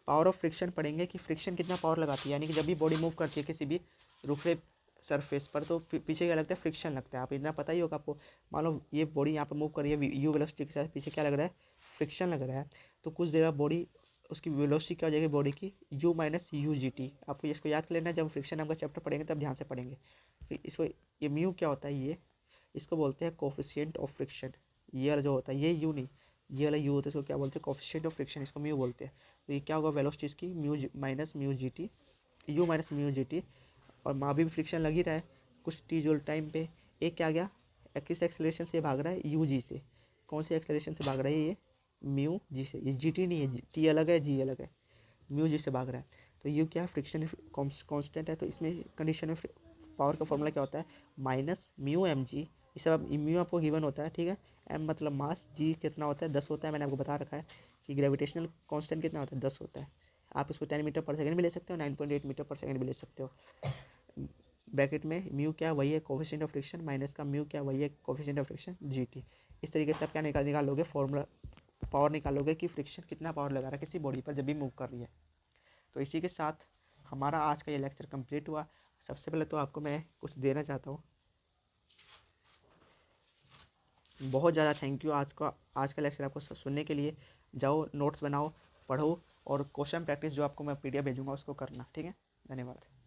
पावर ऑफ फ्रिक्शन पढ़ेंगे कि फ्रिक्शन कितना पावर लगाती है, यानी कि जब भी बॉडी मूव करती है किसी भी रुखे सरफेस पर तो पीछे क्या लगता है, फ्रिक्शन लगता है। आप इतना पता ही होगा आपको। मान लो ये बॉडी यहाँ पर मूव कर रही है यू वेलोसिटी के साथ, पीछे क्या लग रहा है, फ्रिक्शन लग रहा है। तो कुछ देर बाद बॉडी उसकी वेलोसिटी क्या हो जाएगी, बॉडी की you minus you G T. आपको इसको याद कर लेना है, जब फ्रिक्शन नाम का चैप्टर पढ़ेंगे तब ध्यान से पढ़ेंगे। इसको ये म्यू क्या होता है, ये इसको बोलते हैं कोफिशिएंट ऑफ फ्रिक्शन। ये वाला जो होता है, ये यू नहीं, ये वाला यू होता है, इसको क्या बोलते हैं, कोफिशिएंट ऑफ फ्रिक्शन, इसको म्यू बोलते हैं। तो ये क्या होगा, वेलोसिटी इसकी mu minus mu G T, you minus mu G T. और माँ भी फ्रिक्शन लग ही रहा है कुछ टी जूल टाइम पे। एक क्या गया, किस एक्सेलरेशन से भाग रहा है, यू जी से। कौन से एक्सेलरेशन से भाग रहा है ये, म्यू जी से। ये जी टी नहीं है, टी अलग है, जी अलग है, म्यू जी से भाग रहा है। तो यू क्या है, फ्रिक्शन कांस्टेंट है। तो इसमें कंडीशन में पावर का फॉर्मूला क्या होता है, माइनस म्यू एम जी। ये सब म्यू आपको गिवन होता है, ठीक है। एम मतलब मास, जी कितना होता है, 10 होता है। मैंने आपको बता रखा है कि ग्रेविटेशनल कांस्टेंट कितना होता है, 10 होता है। आप इसको 10 मीटर पर सेकंड भी ले सकते हो, 9.8 मीटर पर सेकंड भी ले सकते हो। ब्रैकेट में म्यू क्या वही है, कोफिशिएंट ऑफ फ्रिक्शन, माइनस का म्यू क्या वही है, coefficient of friction G T. इस तरीके से आप क्या निकालोगे फॉर्मूला, पावर निकालोगे कि फ्रिक्शन कितना पावर लगा रहा है किसी बॉडी पर जब भी मूव कर रही है। तो इसी के साथ हमारा आज का ये लेक्चर कंप्लीट हुआ। सबसे पहले तो आपको मैं कुछ देना चाहता हूँ, बहुत ज़्यादा थैंक यू आज का लेक्चर आपको सुनने के लिए। जाओ नोट्स बनाओ, पढ़ो, और क्वेश्चन प्रैक्टिस जो आपको मैं पीडीएफ भेजूंगा उसको करना, ठीक है। धन्यवाद।